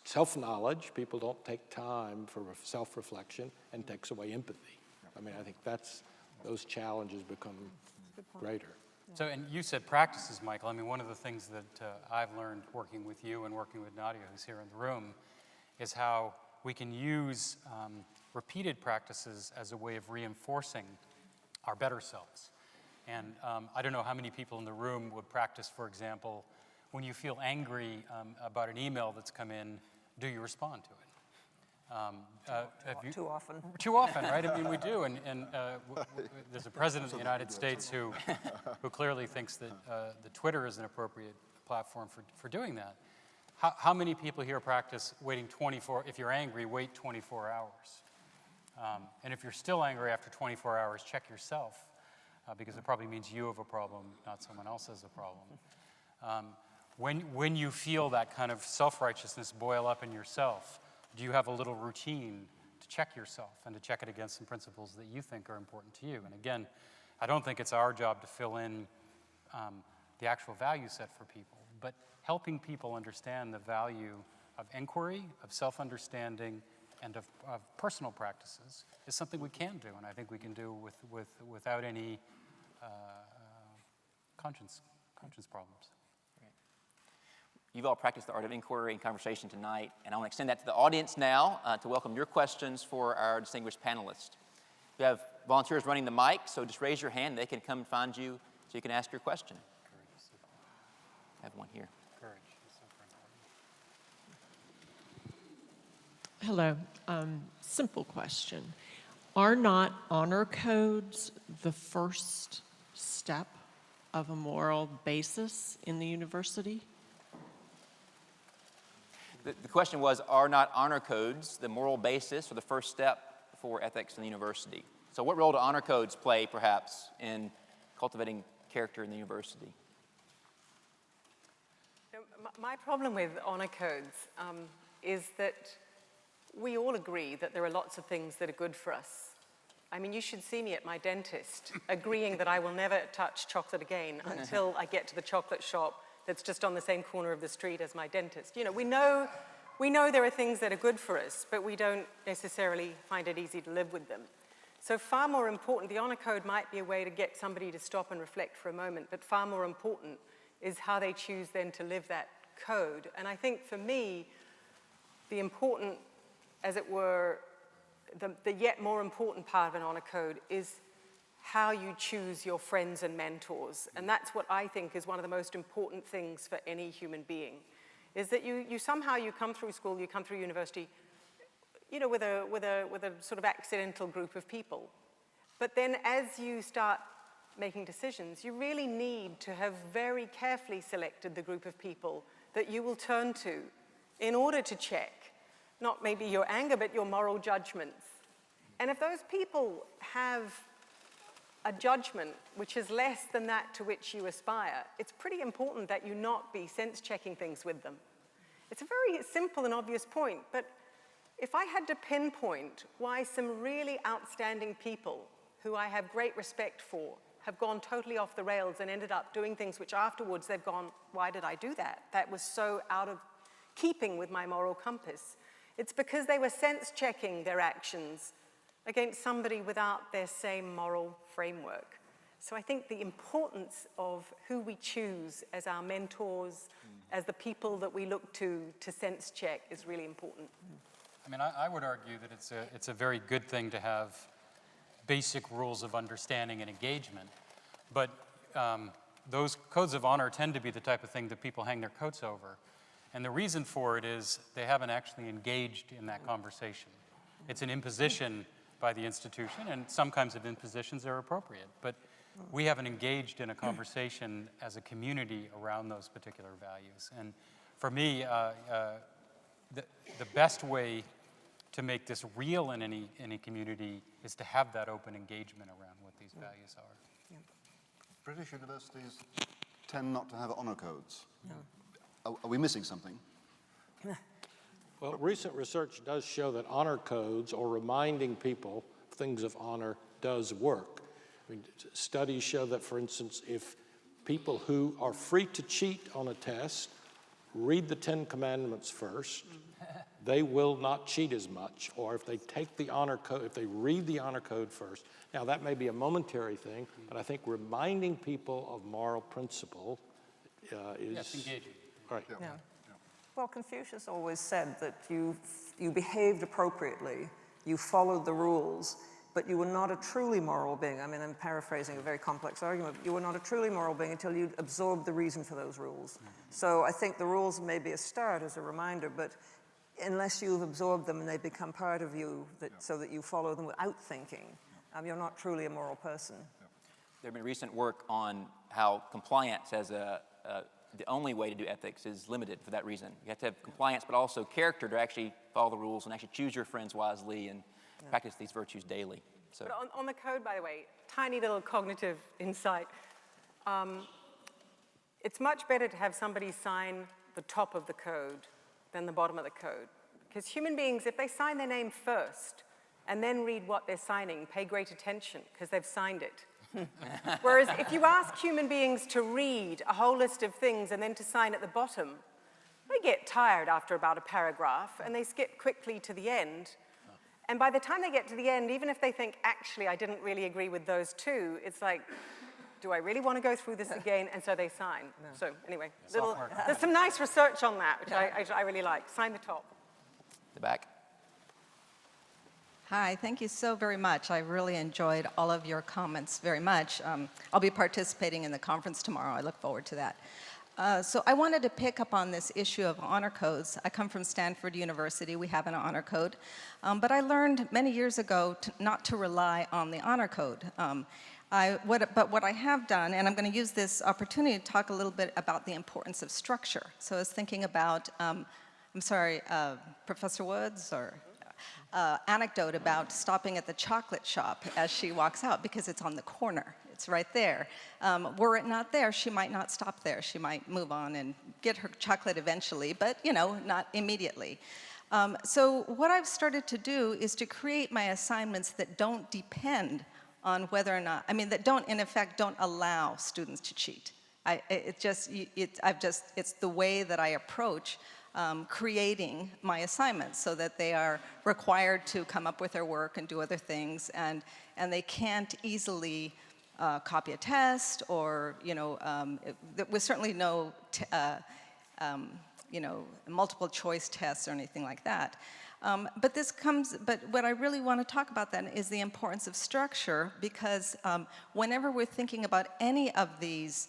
self-knowledge. People don't take time for self-reflection and takes away empathy. I mean, I think those challenges become greater. So, and you said practices, Michael. I mean, one of the things that I've learned working with you and working with Nadia, who's here in the room, is how we can use repeated practices as a way of reinforcing our better selves. And I don't know how many people in the room would practice, for example, when you feel angry about an email that's come in, do you respond to it? Too often. Too often, right? I mean, we do. And there's a president of the United States who clearly thinks that Twitter is an appropriate platform for doing that. How many people here practice waiting if you're angry, wait 24 hours? And if you're still angry after 24 hours, check yourself, because it probably means you have a problem, not someone else has a problem. When you feel that kind of self-righteousness boil up in yourself, do you have a little routine to check yourself and to check it against some principles that you think are important to you? And again, I don't think it's our job to fill in the actual value set for people, but helping people understand the value of inquiry, of self-understanding, and of personal practices is something we can do, and I think we can do without any conscience problems. You've all practiced the art of inquiry and conversation tonight, and I want to extend that to the audience now to welcome your questions for our distinguished panelists. We have volunteers running the mic, so just raise your hand. They can come and find you so you can ask your question. I have one here. Hello. Simple question. Are not honor codes the first step of a moral basis in the university? The question was, are not honor codes the moral basis or the first step for ethics in the university? So what role do honor codes play, perhaps, in cultivating character in the university? My problem with honor codes is that we all agree that there are lots of things that are good for us. I mean, you should see me at my dentist agreeing that I will never touch chocolate again until I get to the chocolate shop that's just on the same corner of the street as my dentist. You know, we know there are things that are good for us, but we don't necessarily find it easy to live with them. So far more important, the honor code might be a way to get somebody to stop and reflect for a moment, but far more important is how they choose then to live that code. And I think for me, the important, as it were, the yet more important part of an honor code is how you choose your friends and mentors. And that's what I think is one of the most important things for any human being, is that you somehow come through school, you come through university, you know, with a sort of accidental group of people. But then as you start making decisions, you really need to have very carefully selected the group of people that you will turn to in order to check, not maybe your anger, but your moral judgments. And if those people have a judgment which is less than that to which you aspire, it's pretty important that you not be sense-checking things with them. It's a very simple and obvious point, but if I had to pinpoint why some really outstanding people who I have great respect for have gone totally off the rails and ended up doing things which afterwards they've gone, why did I do that? That was so out of keeping with my moral compass. It's because they were sense-checking their actions against somebody without their same moral framework. So I think the importance of who we choose as our mentors, as the people that we look to sense check is really important. I mean, I would argue that it's a very good thing to have basic rules of understanding and engagement, but those codes of honor tend to be the type of thing that people hang their coats over. And the reason for it is they haven't actually engaged in that conversation. It's an imposition by the institution, and some kinds of impositions are appropriate, but we haven't engaged in a conversation as a community around those particular values. And for me, the best way to make this real in any community is to have that open engagement around what these values are. British universities tend not to have honor codes. No. Are we missing something? Well, recent research does show that honor codes, or reminding people things of honor, does work. I mean, studies show that, for instance, if people who are free to cheat on a test read the 10 Commandments first, they will not cheat as much. Or if they take the honor code, if they read the honor code first. Now, that may be a momentary thing, but I think reminding people of moral principle is... Yes, engaging. Right. Yeah. Well, Confucius always said that you behaved appropriately, you followed the rules, but you were not a truly moral being. I mean, I'm paraphrasing a very complex argument, but you were not a truly moral being until you absorbed the reason for those rules. So I think the rules may be a start as a reminder, but unless you've absorbed them and they become part of you so that you follow them without thinking, you're not truly a moral person. There's been recent work on how compliance as the only way to do ethics is limited for that reason. You have to have compliance, but also character to actually follow the rules and actually choose your friends wisely and practice these virtues daily. So. But on the code, by the way, tiny little cognitive insight. It's much better to have somebody sign the top of the code than the bottom of the code. Because human beings, if they sign their name first and then read what they're signing, pay great attention because they've signed it. Whereas if you ask human beings to read a whole list of things and then to sign at the bottom, they get tired after about a paragraph and they skip quickly to the end. And by the time they get to the end, even if they think, actually, I didn't really agree with those two, it's like, do I really want to go through this again? And so they sign. No. So anyway, there's some nice research on that, which I really like. Sign the top. The back. Hi, thank you so very much. I really enjoyed all of your comments very much. I'll be participating in the conference tomorrow. I look forward to that. So I wanted to pick up on this issue of honor codes. I come from Stanford University. We have an honor code. But I learned many years ago not to rely on the honor code. But what I have done, and I'm going to use this opportunity to talk a little bit about the importance of structure. So I was thinking about, Professor Woods, or anecdote about stopping at the chocolate shop as she walks out because it's on the corner. It's right there. Were it not there, she might not stop there. She might move on and get her chocolate eventually, but, not immediately. So what I've started to do is to create my assignments that don't depend on whether or not, that don't, in effect, don't allow students to cheat. It's the way that I approach creating my assignments, so that they are required to come up with their work and do other things, and they can't easily copy a test, or with certainly no multiple choice tests or anything like that. But what I really want to talk about then is the importance of structure, because whenever we're thinking about any of these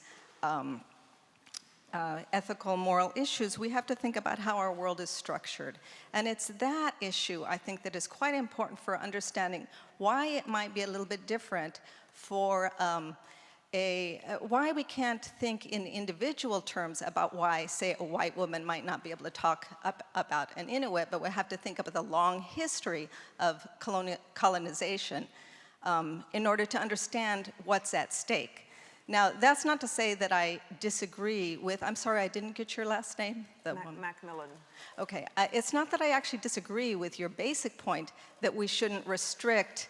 ethical, moral issues, we have to think about how our world is structured. And it's that issue, I think, that is quite important for understanding why it might be a little bit different for why we can't think in individual terms about why, say, a white woman might not be able to talk about an Inuit, but we have to think about the long history of colonization in order to understand what's at stake. Now, that's not to say that I disagree with, I'm sorry, I didn't get your last name? Macmillan. Okay, it's not that I actually disagree with your basic point that we shouldn't restrict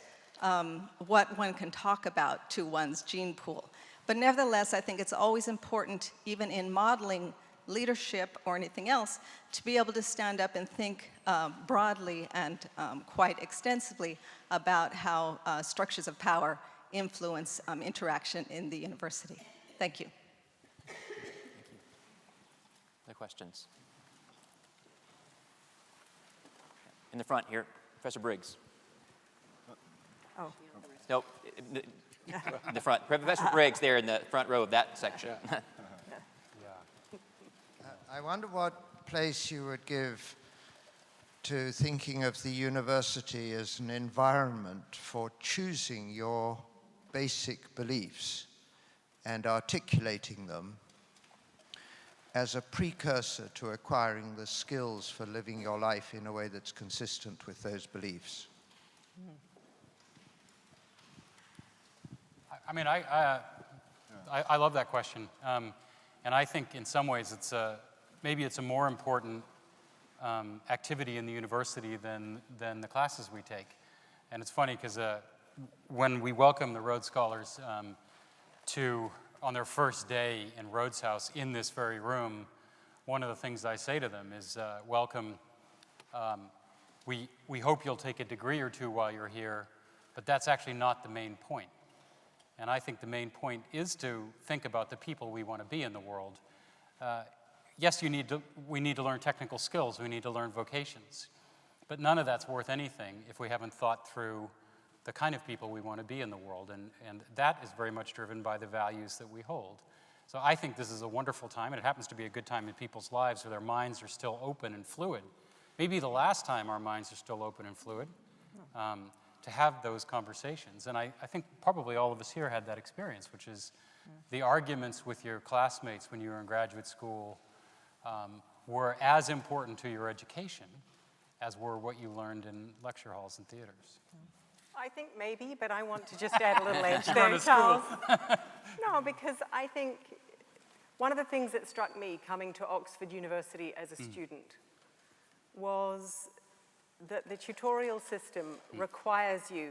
what one can talk about to one's gene pool. But nevertheless, I think it's always important, even in modeling leadership or anything else, to be able to stand up and think broadly and quite extensively about how structures of power influence interaction in the university. Thank you. Thank you. Other questions? In the front here, Professor Briggs. Oh. Nope, in the front. Professor Briggs there in the front row of that section. I wonder what place you would give to thinking of the university as an environment for choosing your basic beliefs and articulating them as a precursor to acquiring the skills for living your life in a way that's consistent with those beliefs. I love that question, and I think in some ways maybe it's a more important activity in the university than the classes we take. And it's funny because when we welcome the Rhodes Scholars on their first day in Rhodes House in this very room, one of the things I say to them is, welcome, we hope you'll take a degree or two while you're here, but that's actually not the main point. And I think the main point is to think about the people we want to be in the world. Yes, we need to learn technical skills, we need to learn vocations, but none of that's worth anything if we haven't thought through the kind of people we want to be in the world, and that is very much driven by the values that we hold. So I think this is a wonderful time, and it happens to be a good time in people's lives where their minds are still open and fluid. Maybe the last time our minds are still open and fluid, to have those conversations. And I think probably all of us here had that experience, which is the arguments with your classmates when you were in graduate school were as important to your education as were what you learned in lecture halls and theaters. I think maybe, but I want to just add a little edge there, Charles. No, because I think one of the things that struck me coming to Oxford University as a student was that the tutorial system requires you,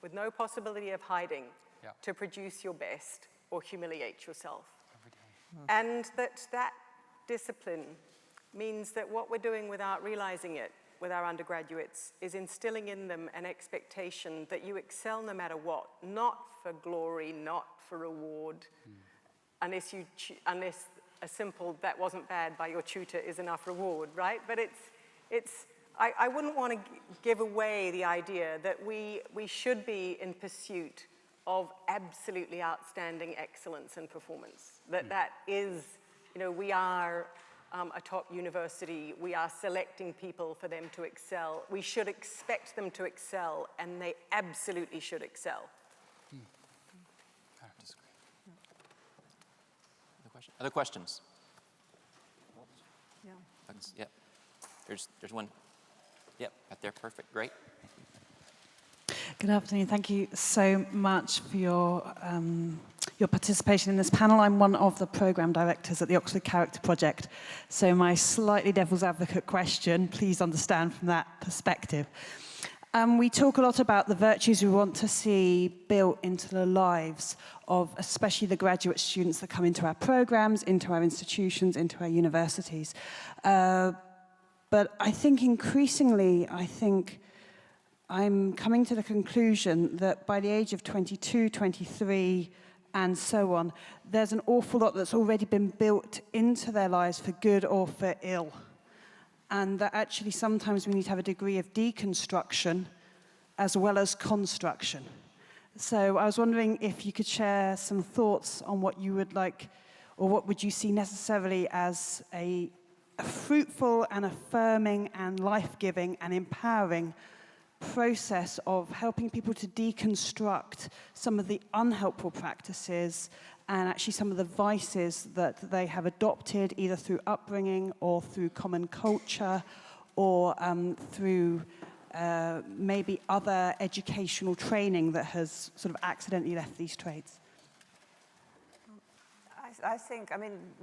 with no possibility of hiding, to produce your best or humiliate yourself. And that discipline means that what we're doing without realizing it with our undergraduates is instilling in them an expectation that you excel no matter what, not for glory, not for reward, unless a simple "that wasn't bad" by your tutor is enough reward, right? But I wouldn't want to give away the idea that we should be in pursuit of absolutely outstanding excellence and performance. That is, we are a top university. We are selecting people for them to excel. We should expect them to excel, and they absolutely should excel. I don't disagree. Other questions? Yeah. Yep. There's one. Yep, right there. Perfect. Great. Good afternoon. Thank you so much for your your participation in this panel. I'm one of the program directors at the Oxford Character Project. So my slightly devil's advocate question, please understand from that perspective. We talk a lot about the virtues we want to see built into the lives of especially the graduate students that come into our programs, into our institutions, into our universities. But I think increasingly, I'm coming to the conclusion that by the age of 22, 23, and so on, there's an awful lot that's already been built into their lives for good or for ill. And that actually sometimes we need to have a degree of deconstruction as well as construction. So I was wondering if you could share some thoughts on what you would like, or what would you see necessarily as a fruitful and affirming and life-giving and empowering process of helping people to deconstruct some of the unhelpful practices and actually some of the vices that they have adopted either through upbringing or through common culture or through maybe other educational training that has sort of accidentally left these traits. I think,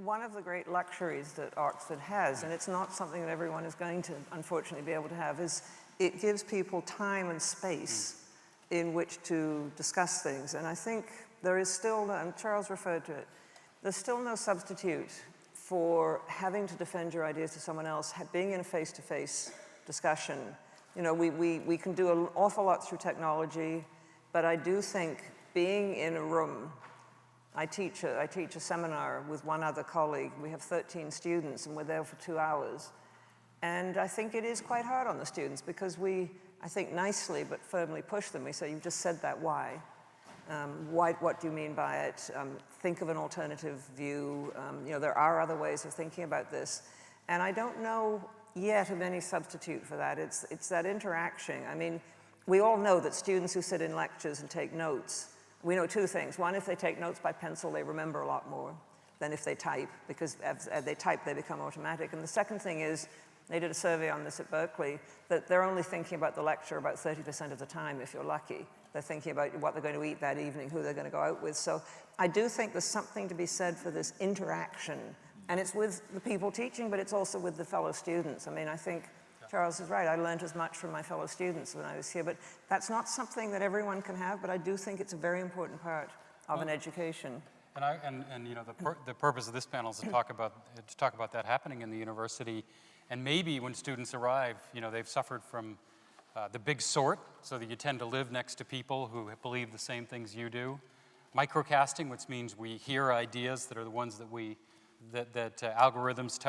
one of the great luxuries that Oxford has, and it's not something that everyone is going to unfortunately be able to have, is it gives people time and space in which to discuss things. And I think there is still, and Charles referred to it, there's still no substitute for having to defend your ideas to someone else, being in a face-to-face discussion. We can do an awful lot through technology, but I do think being in a room, I teach a seminar with one other colleague. We have 13 students, and we're there for 2 hours. And I think it is quite hard on the students because we, I think nicely but firmly push them. We say, you've just said that, why? What do you mean by it? Think of an alternative view. There are other ways of thinking about this. And I don't know yet of any substitute for that. It's that interaction. We all know that students who sit in lectures and take notes, we know two things. One, if they take notes by pencil, they remember a lot more than if they type, because as they type, they become automatic. And the second thing is, they did a survey on this at Berkeley, that they're only thinking about the lecture about 30% of the time, if you're lucky. They're thinking about what they're going to eat that evening, who they're going to go out with. So I do think there's something to be said for this interaction. And it's with the people teaching, but it's also with the fellow students. I think Charles is right. I learned as much from my fellow students when I was here. But that's not something that everyone can have, but I do think it's a very important part of an education. The purpose of this panel is to talk about that happening in the university. And maybe when students arrive, they've suffered from the big sort, so that you tend to live next to people who believe the same things you do. Microcasting, which means we hear ideas that are the ones that algorithms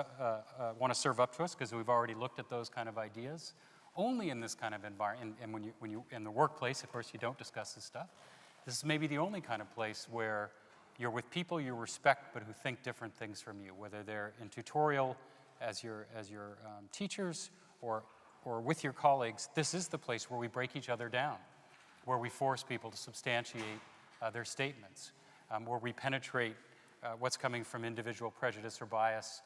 want to serve up to us because we've already looked at those kind of ideas. Only in this kind of environment, and when you in the workplace, of course, you don't discuss this stuff. This is maybe the only kind of place where you're with people you respect, but who think different things from you, whether they're in tutorial as your teachers or with your colleagues. This is the place where we break each other down, where we force people to substantiate their statements, where we penetrate what's coming from individual prejudice or bias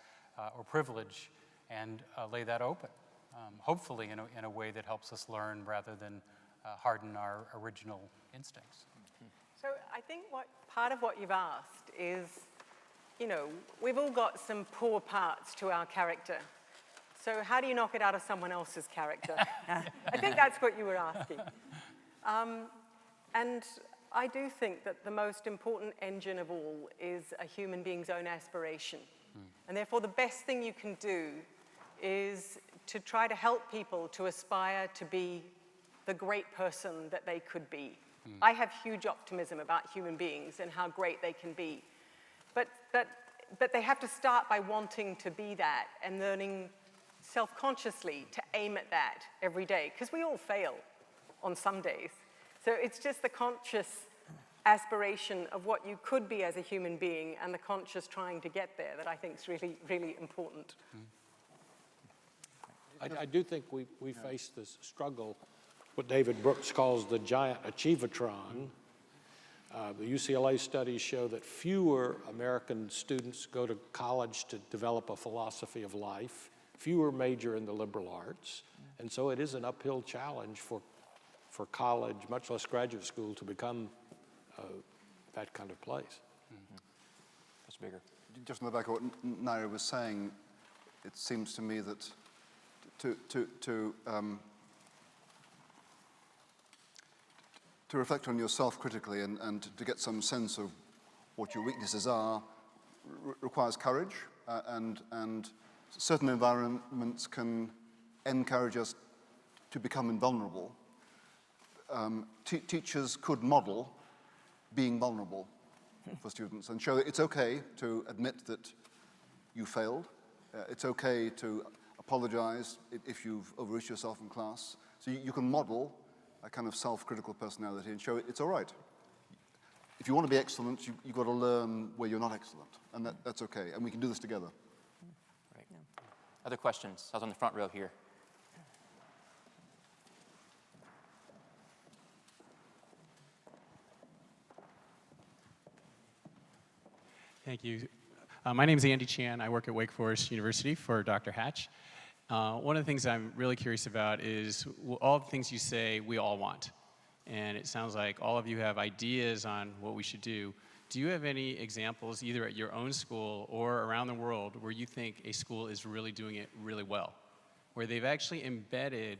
or privilege and lay that open, hopefully in a way that helps us learn rather than harden our original instincts. So I think part of what you've asked is, we've all got some poor parts to our character. So how do you knock it out of someone else's character? I think that's what you were asking. And I do think that the most important engine of all is a human being's own aspiration. And therefore, the best thing you can do is to try to help people to aspire to be the great person that they could be. I have huge optimism about human beings and how great they can be. But they have to start by wanting to be that and learning self-consciously to aim at that every day, because we all fail on some days. So it's just the conscious aspiration of what you could be as a human being and the conscious trying to get there that I think is really, really important. I do think we face this struggle, what David Brooks calls the giant achievatron. The UCLA studies show that fewer American students go to college to develop a philosophy of life, fewer major in the liberal arts, and so it is an uphill challenge for college, much less graduate school, to become that kind of place. much bigger. Just on the back of what Naira was saying, it seems to me that to reflect on yourself critically and to get some sense of what your weaknesses are requires courage, and certain environments can encourage us to become invulnerable. Teachers could model being vulnerable for students and show that it's okay to admit that you failed. It's okay to apologize if you've overreached yourself in class. So you can model a kind of self-critical personality and show it's all right. If you want to be excellent, you've got to learn where you're not excellent, and that's okay, and we can do this together. Right. Yeah. Other questions? I was on the front row here. Thank you. My name is Andy Chan. I work at Wake Forest University for Dr. Hatch. One of the things I'm really curious about is all the things you say we all want. And it sounds like all of you have ideas on what we should do. Do you have any examples, either at your own school or around the world, where you think a school is really doing it really well? Where they've actually embedded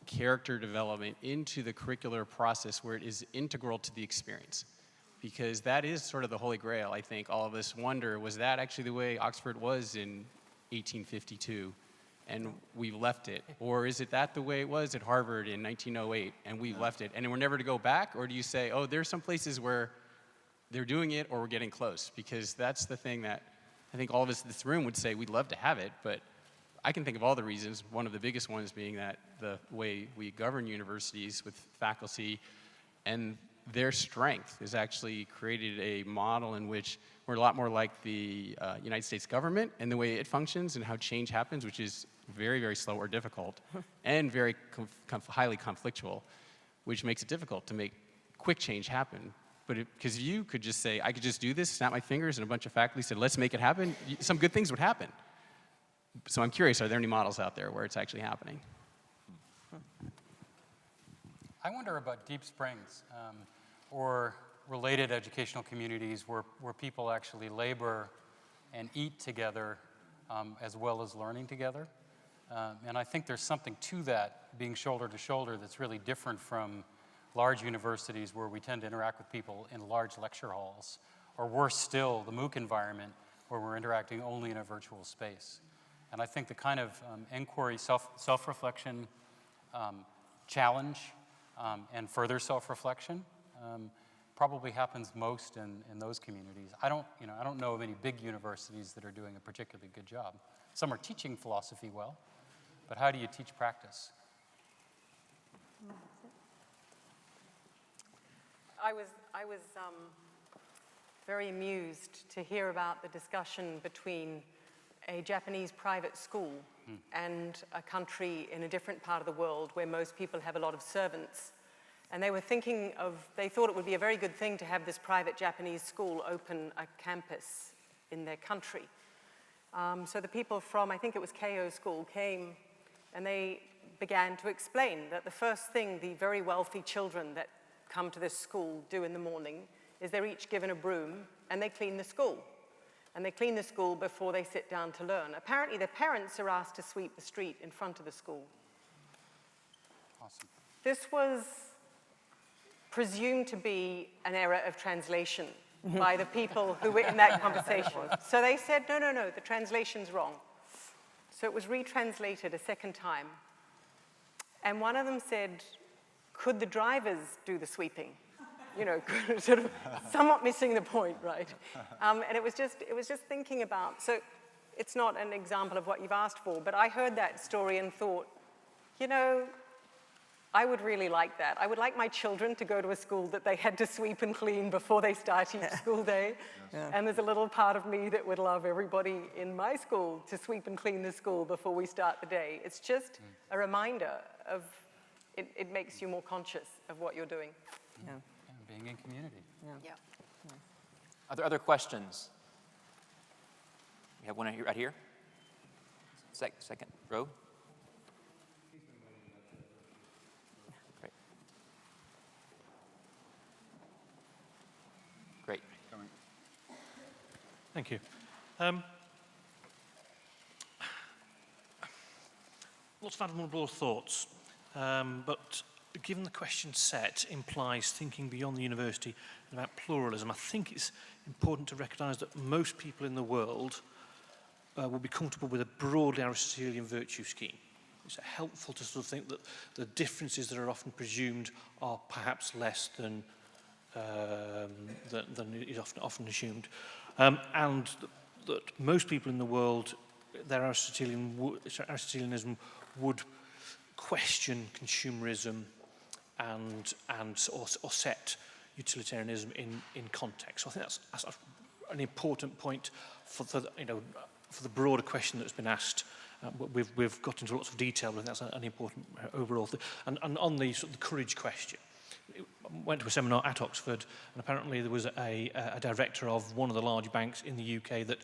character development into the curricular process where it is integral to the experience? Because that is sort of the holy grail, I think. All of us wonder, was that actually the way Oxford was in 1852? And we left it? Or is it that the way it was at Harvard in 1908 and we left it and we're never to go back? Or do you say, oh, there's some places where they're doing it or we're getting close? Because that's the thing that I think all of us in this room would say we'd love to have it, but I can think of all the reasons, one of the biggest ones being that the way we govern universities with faculty and their strength has actually created a model in which we're a lot more like the United States government and the way it functions and how change happens, which is very, very slow or difficult and very highly conflictual, which makes it difficult to make quick change happen. But because you could just say, I could just do this, snap my fingers, and a bunch of faculty said, let's make it happen, some good things would happen. So I'm curious, are there any models out there where it's actually happening? I wonder about Deep Springs or related educational communities where people actually labor and eat together as well as learning together. And I think there's something to that, being shoulder to shoulder, that's really different from large universities where we tend to interact with people in large lecture halls, or worse still, the MOOC environment where we're interacting only in a virtual space. And I think the kind of inquiry, self-reflection, challenge, and further self-reflection probably happens most in those communities. I don't know of any big universities that are doing a particularly good job. Some are teaching philosophy well, but how do you teach practice? I was very amused to hear about the discussion between a Japanese private school and a country in a different part of the world where most people have a lot of servants. And they thought it would be a very good thing to have this private Japanese school open a campus in their country. So the people from, I think it was Keio School, came and they began to explain that the first thing the very wealthy children that come to this school do in the morning is they're each given a broom and they clean the school. And they clean the school before they sit down to learn. Apparently their parents are asked to sweep the street in front of the school. Awesome. This was presumed to be an error of translation by the people who were in that conversation. So they said, no, the translation's wrong. So it was retranslated a second time. And one of them said, could the drivers do the sweeping? Sort of somewhat missing the point, right? And it was just thinking about, so it's not an example of what you've asked for, but I heard that story and thought, I would really like that. I would like my children to go to a school that they had to sweep and clean before they start each school day. Yes. And there's a little part of me that would love everybody in my school to sweep and clean the school before we start the day. It's just a reminder of, it makes you more conscious of what you're doing. Yeah. Being in community. Yeah. Are there other questions? We have one right here. Second row. Great. Great. Thank you. Lots of admirable thoughts, but given the question set implies thinking beyond the university and about pluralism, I think it's important to recognise that most people in the world will be comfortable with a broadly Aristotelian virtue scheme. It's helpful to sort of think that the differences that are often presumed are perhaps less than is often assumed, and that most people in the world, their Aristotelianism would question consumerism or set utilitarianism in context. So I think that's an important point for the broader question that's been asked. We've got into lots of detail, but I think that's an important overall thing. And on the sort of the courage question, I went to a seminar at Oxford, and apparently there was a director of one of the large banks in the UK that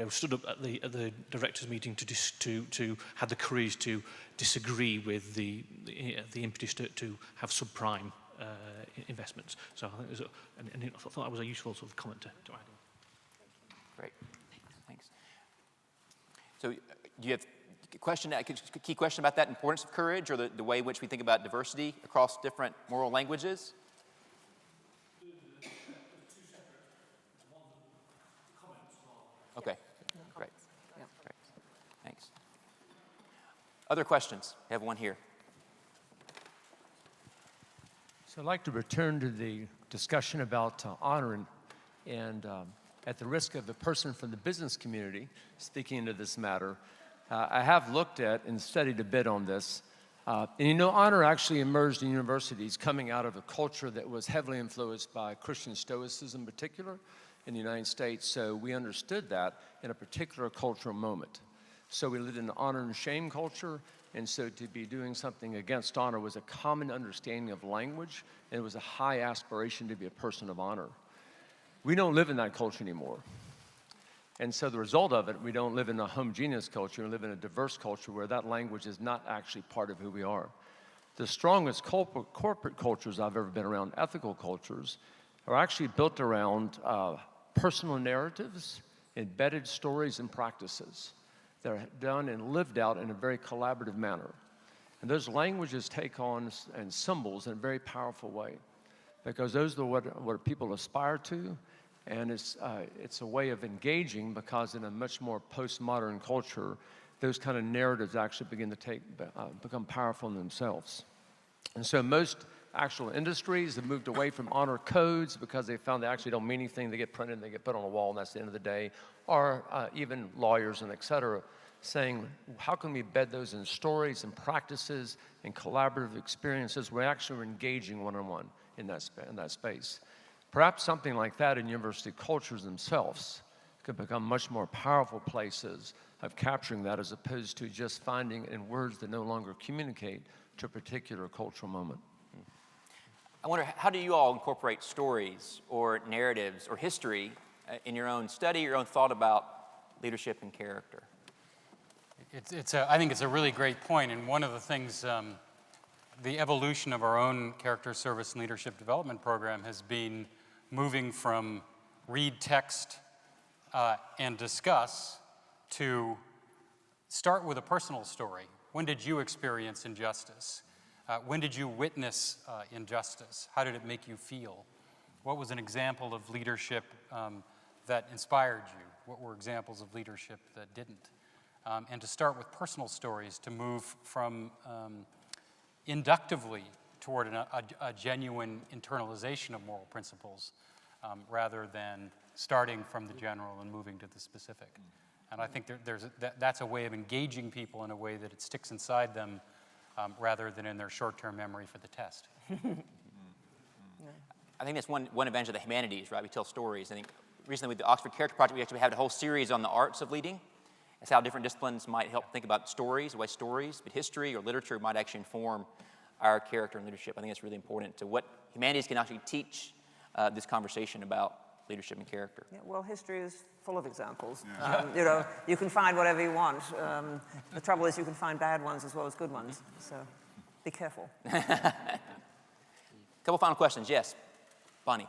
stood up at the directors' meeting to had the courage to disagree with the impetus to have subprime investments. So I think I thought that was a useful sort of comment to add. Great, thanks. So do you have a key question about that importance of courage, or the way in which we think about diversity across different moral languages? Okay, great. Great. Thanks. Other questions? I have one here. So I'd like to return to the discussion about honor, and at the risk of a person from the business community speaking into this matter, I have looked at and studied a bit on this. And honor actually emerged in universities coming out of a culture that was heavily influenced by Christian Stoicism in particular in the United States. So we understood that in a particular cultural moment. So we lived in an honor and shame culture, and so to be doing something against honor was a common understanding of language, and it was a high aspiration to be a person of honor. We don't live in that culture anymore. And so the result of it, we don't live in a homogeneous culture, we live in a diverse culture where that language is not actually part of who we are. The strongest corporate cultures I've ever been around, ethical cultures, are actually built around personal narratives, embedded stories and practices that are done and lived out in a very collaborative manner. And those languages take on and symbols in a very powerful way, because those are what people aspire to, and it's a way of engaging, because in a much more postmodern culture, those kind of narratives actually begin to become powerful in themselves. And so most actual industries have moved away from honor codes because they found they actually don't mean anything. They get printed and they get put on a wall, and that's the end of the day. Or even lawyers and et cetera, saying, how can we embed those in stories and practices and collaborative experiences where actually we're engaging one-on-one in that space. Perhaps something like that in university cultures themselves could become much more powerful places of capturing that, as opposed to just finding in words that no longer communicate to a particular cultural moment. I wonder, how do you all incorporate stories or narratives or history in your own study, your own thought about leadership and character? I think it's a really great point, and one of the things, the evolution of our own character service and leadership development program has been moving from read text and discuss to start with a personal story. When did you experience injustice? When did you witness injustice? How did it make you feel? What was an example of leadership that inspired you? What were examples of leadership that didn't? And to start with personal stories, to move from inductively toward a genuine internalization of moral principles, rather than starting from the general and moving to the specific. And I think that's a way of engaging people in a way that it sticks inside them, rather than in their short-term memory for the test. I think that's one advantage of the humanities, right? We tell stories. I think recently with the Oxford Character Project, we actually had a whole series on the arts of leading. It's how different disciplines might help think about stories, the way stories, but history or literature might actually inform our character and leadership. I think it's really important to what humanities can actually teach this conversation about leadership and character. Yeah, well, history is full of examples. Yeah. You can find whatever you want. The trouble is you can find bad ones as well as good ones, so be careful. Couple final questions. Yes, Bonnie.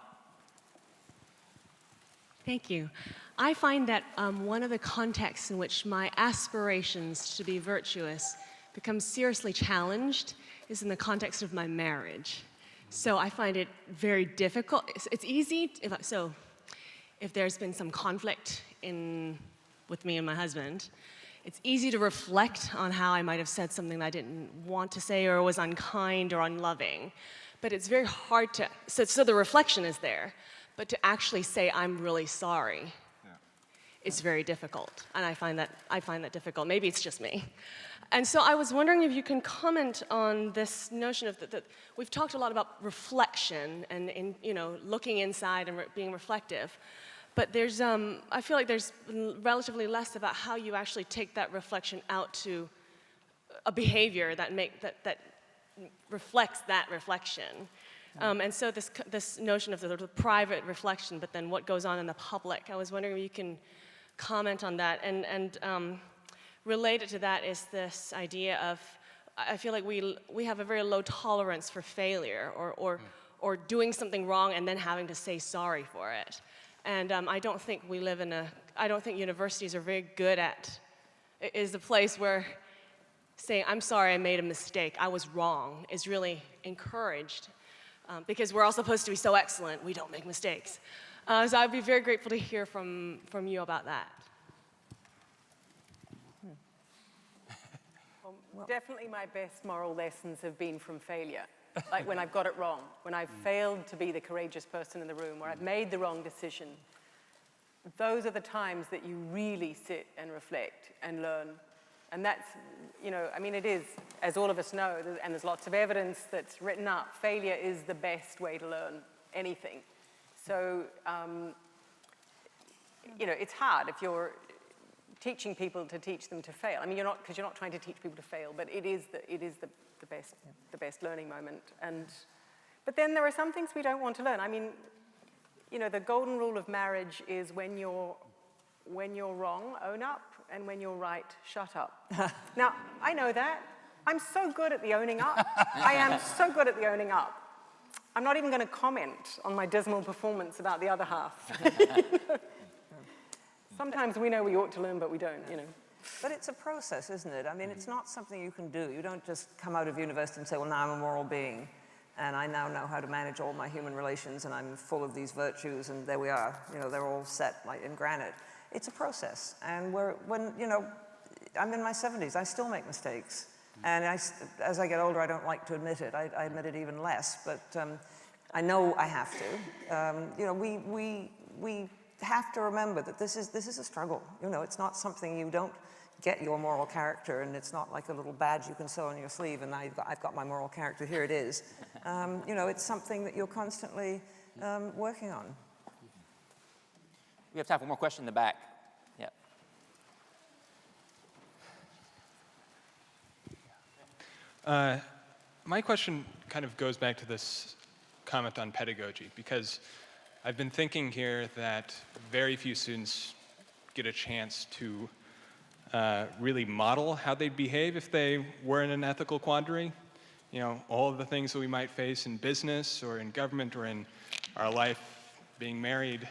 Thank you. I find that one of the contexts in which my aspirations to be virtuous become seriously challenged is in the context of my marriage. So I find it very difficult. It's easy, if there's been some conflict with me and my husband, it's easy to reflect on how I might have said something that I didn't want to say or was unkind or unloving. But it's very hard to, so the reflection is there, but to actually say, I'm really sorry, it's very difficult. And I find that difficult. Maybe it's just me. And so I was wondering if you can comment on this notion of that we've talked a lot about reflection and looking inside and being reflective. But there's, I feel like there's relatively less about how you actually take that reflection out to a behavior that reflects that reflection. And so this notion of the private reflection, but then what goes on in the public, I was wondering if you can comment on that. And related to that is this idea of, I feel like we have a very low tolerance for failure or doing something wrong and then having to say sorry for it. And I don't think I don't think universities are very good at, is the place where saying, I'm sorry I made a mistake, I was wrong, is really encouraged. Because we're all supposed to be so excellent, we don't make mistakes. So I'd be very grateful to hear from you about that. Well, definitely my best moral lessons have been from failure. Like when I've got it wrong, when I've failed to be the courageous person in the room, where I've made the wrong decision. Those are the times that you really sit and reflect and learn. And that's, I mean, it is, as all of us know, and there's lots of evidence that's written up, failure is the best way to learn anything. So, it's hard if you're teaching people to teach them to fail. I mean, because you're not trying to teach people to fail, but it is the best learning moment. But then there are some things we don't want to learn. I mean, the golden rule of marriage is when you're wrong, own up, and when you're right, shut up. Now, I know that. I'm so good at the owning up. I am so good at the owning up. I'm not even going to comment on my dismal performance about the other half. Sometimes we know we ought to learn, but we don't, But it's a process, isn't it? I mean, it's not something you can do. You don't just come out of university and say, well, now I'm a moral being, and I now know how to manage all my human relations, and I'm full of these virtues, and there we are. They're all set like in granite. It's a process, and I'm in my 70s, I still make mistakes. And as I get older, I don't like to admit it. I admit it even less, but I know I have to. We have to remember that this is a struggle. It's not something you don't get your moral character, and it's not like a little badge you can sew on your sleeve, and I've got my moral character, here it is. It's something that you're constantly working on. We have time for one more question in the back. Yeah. My question kind of goes back to this comment on pedagogy, because I've been thinking here that very few students get a chance to really model how they'd behave if they were in an ethical quandary. All of the things that we might face in business or in government or in our life, being married,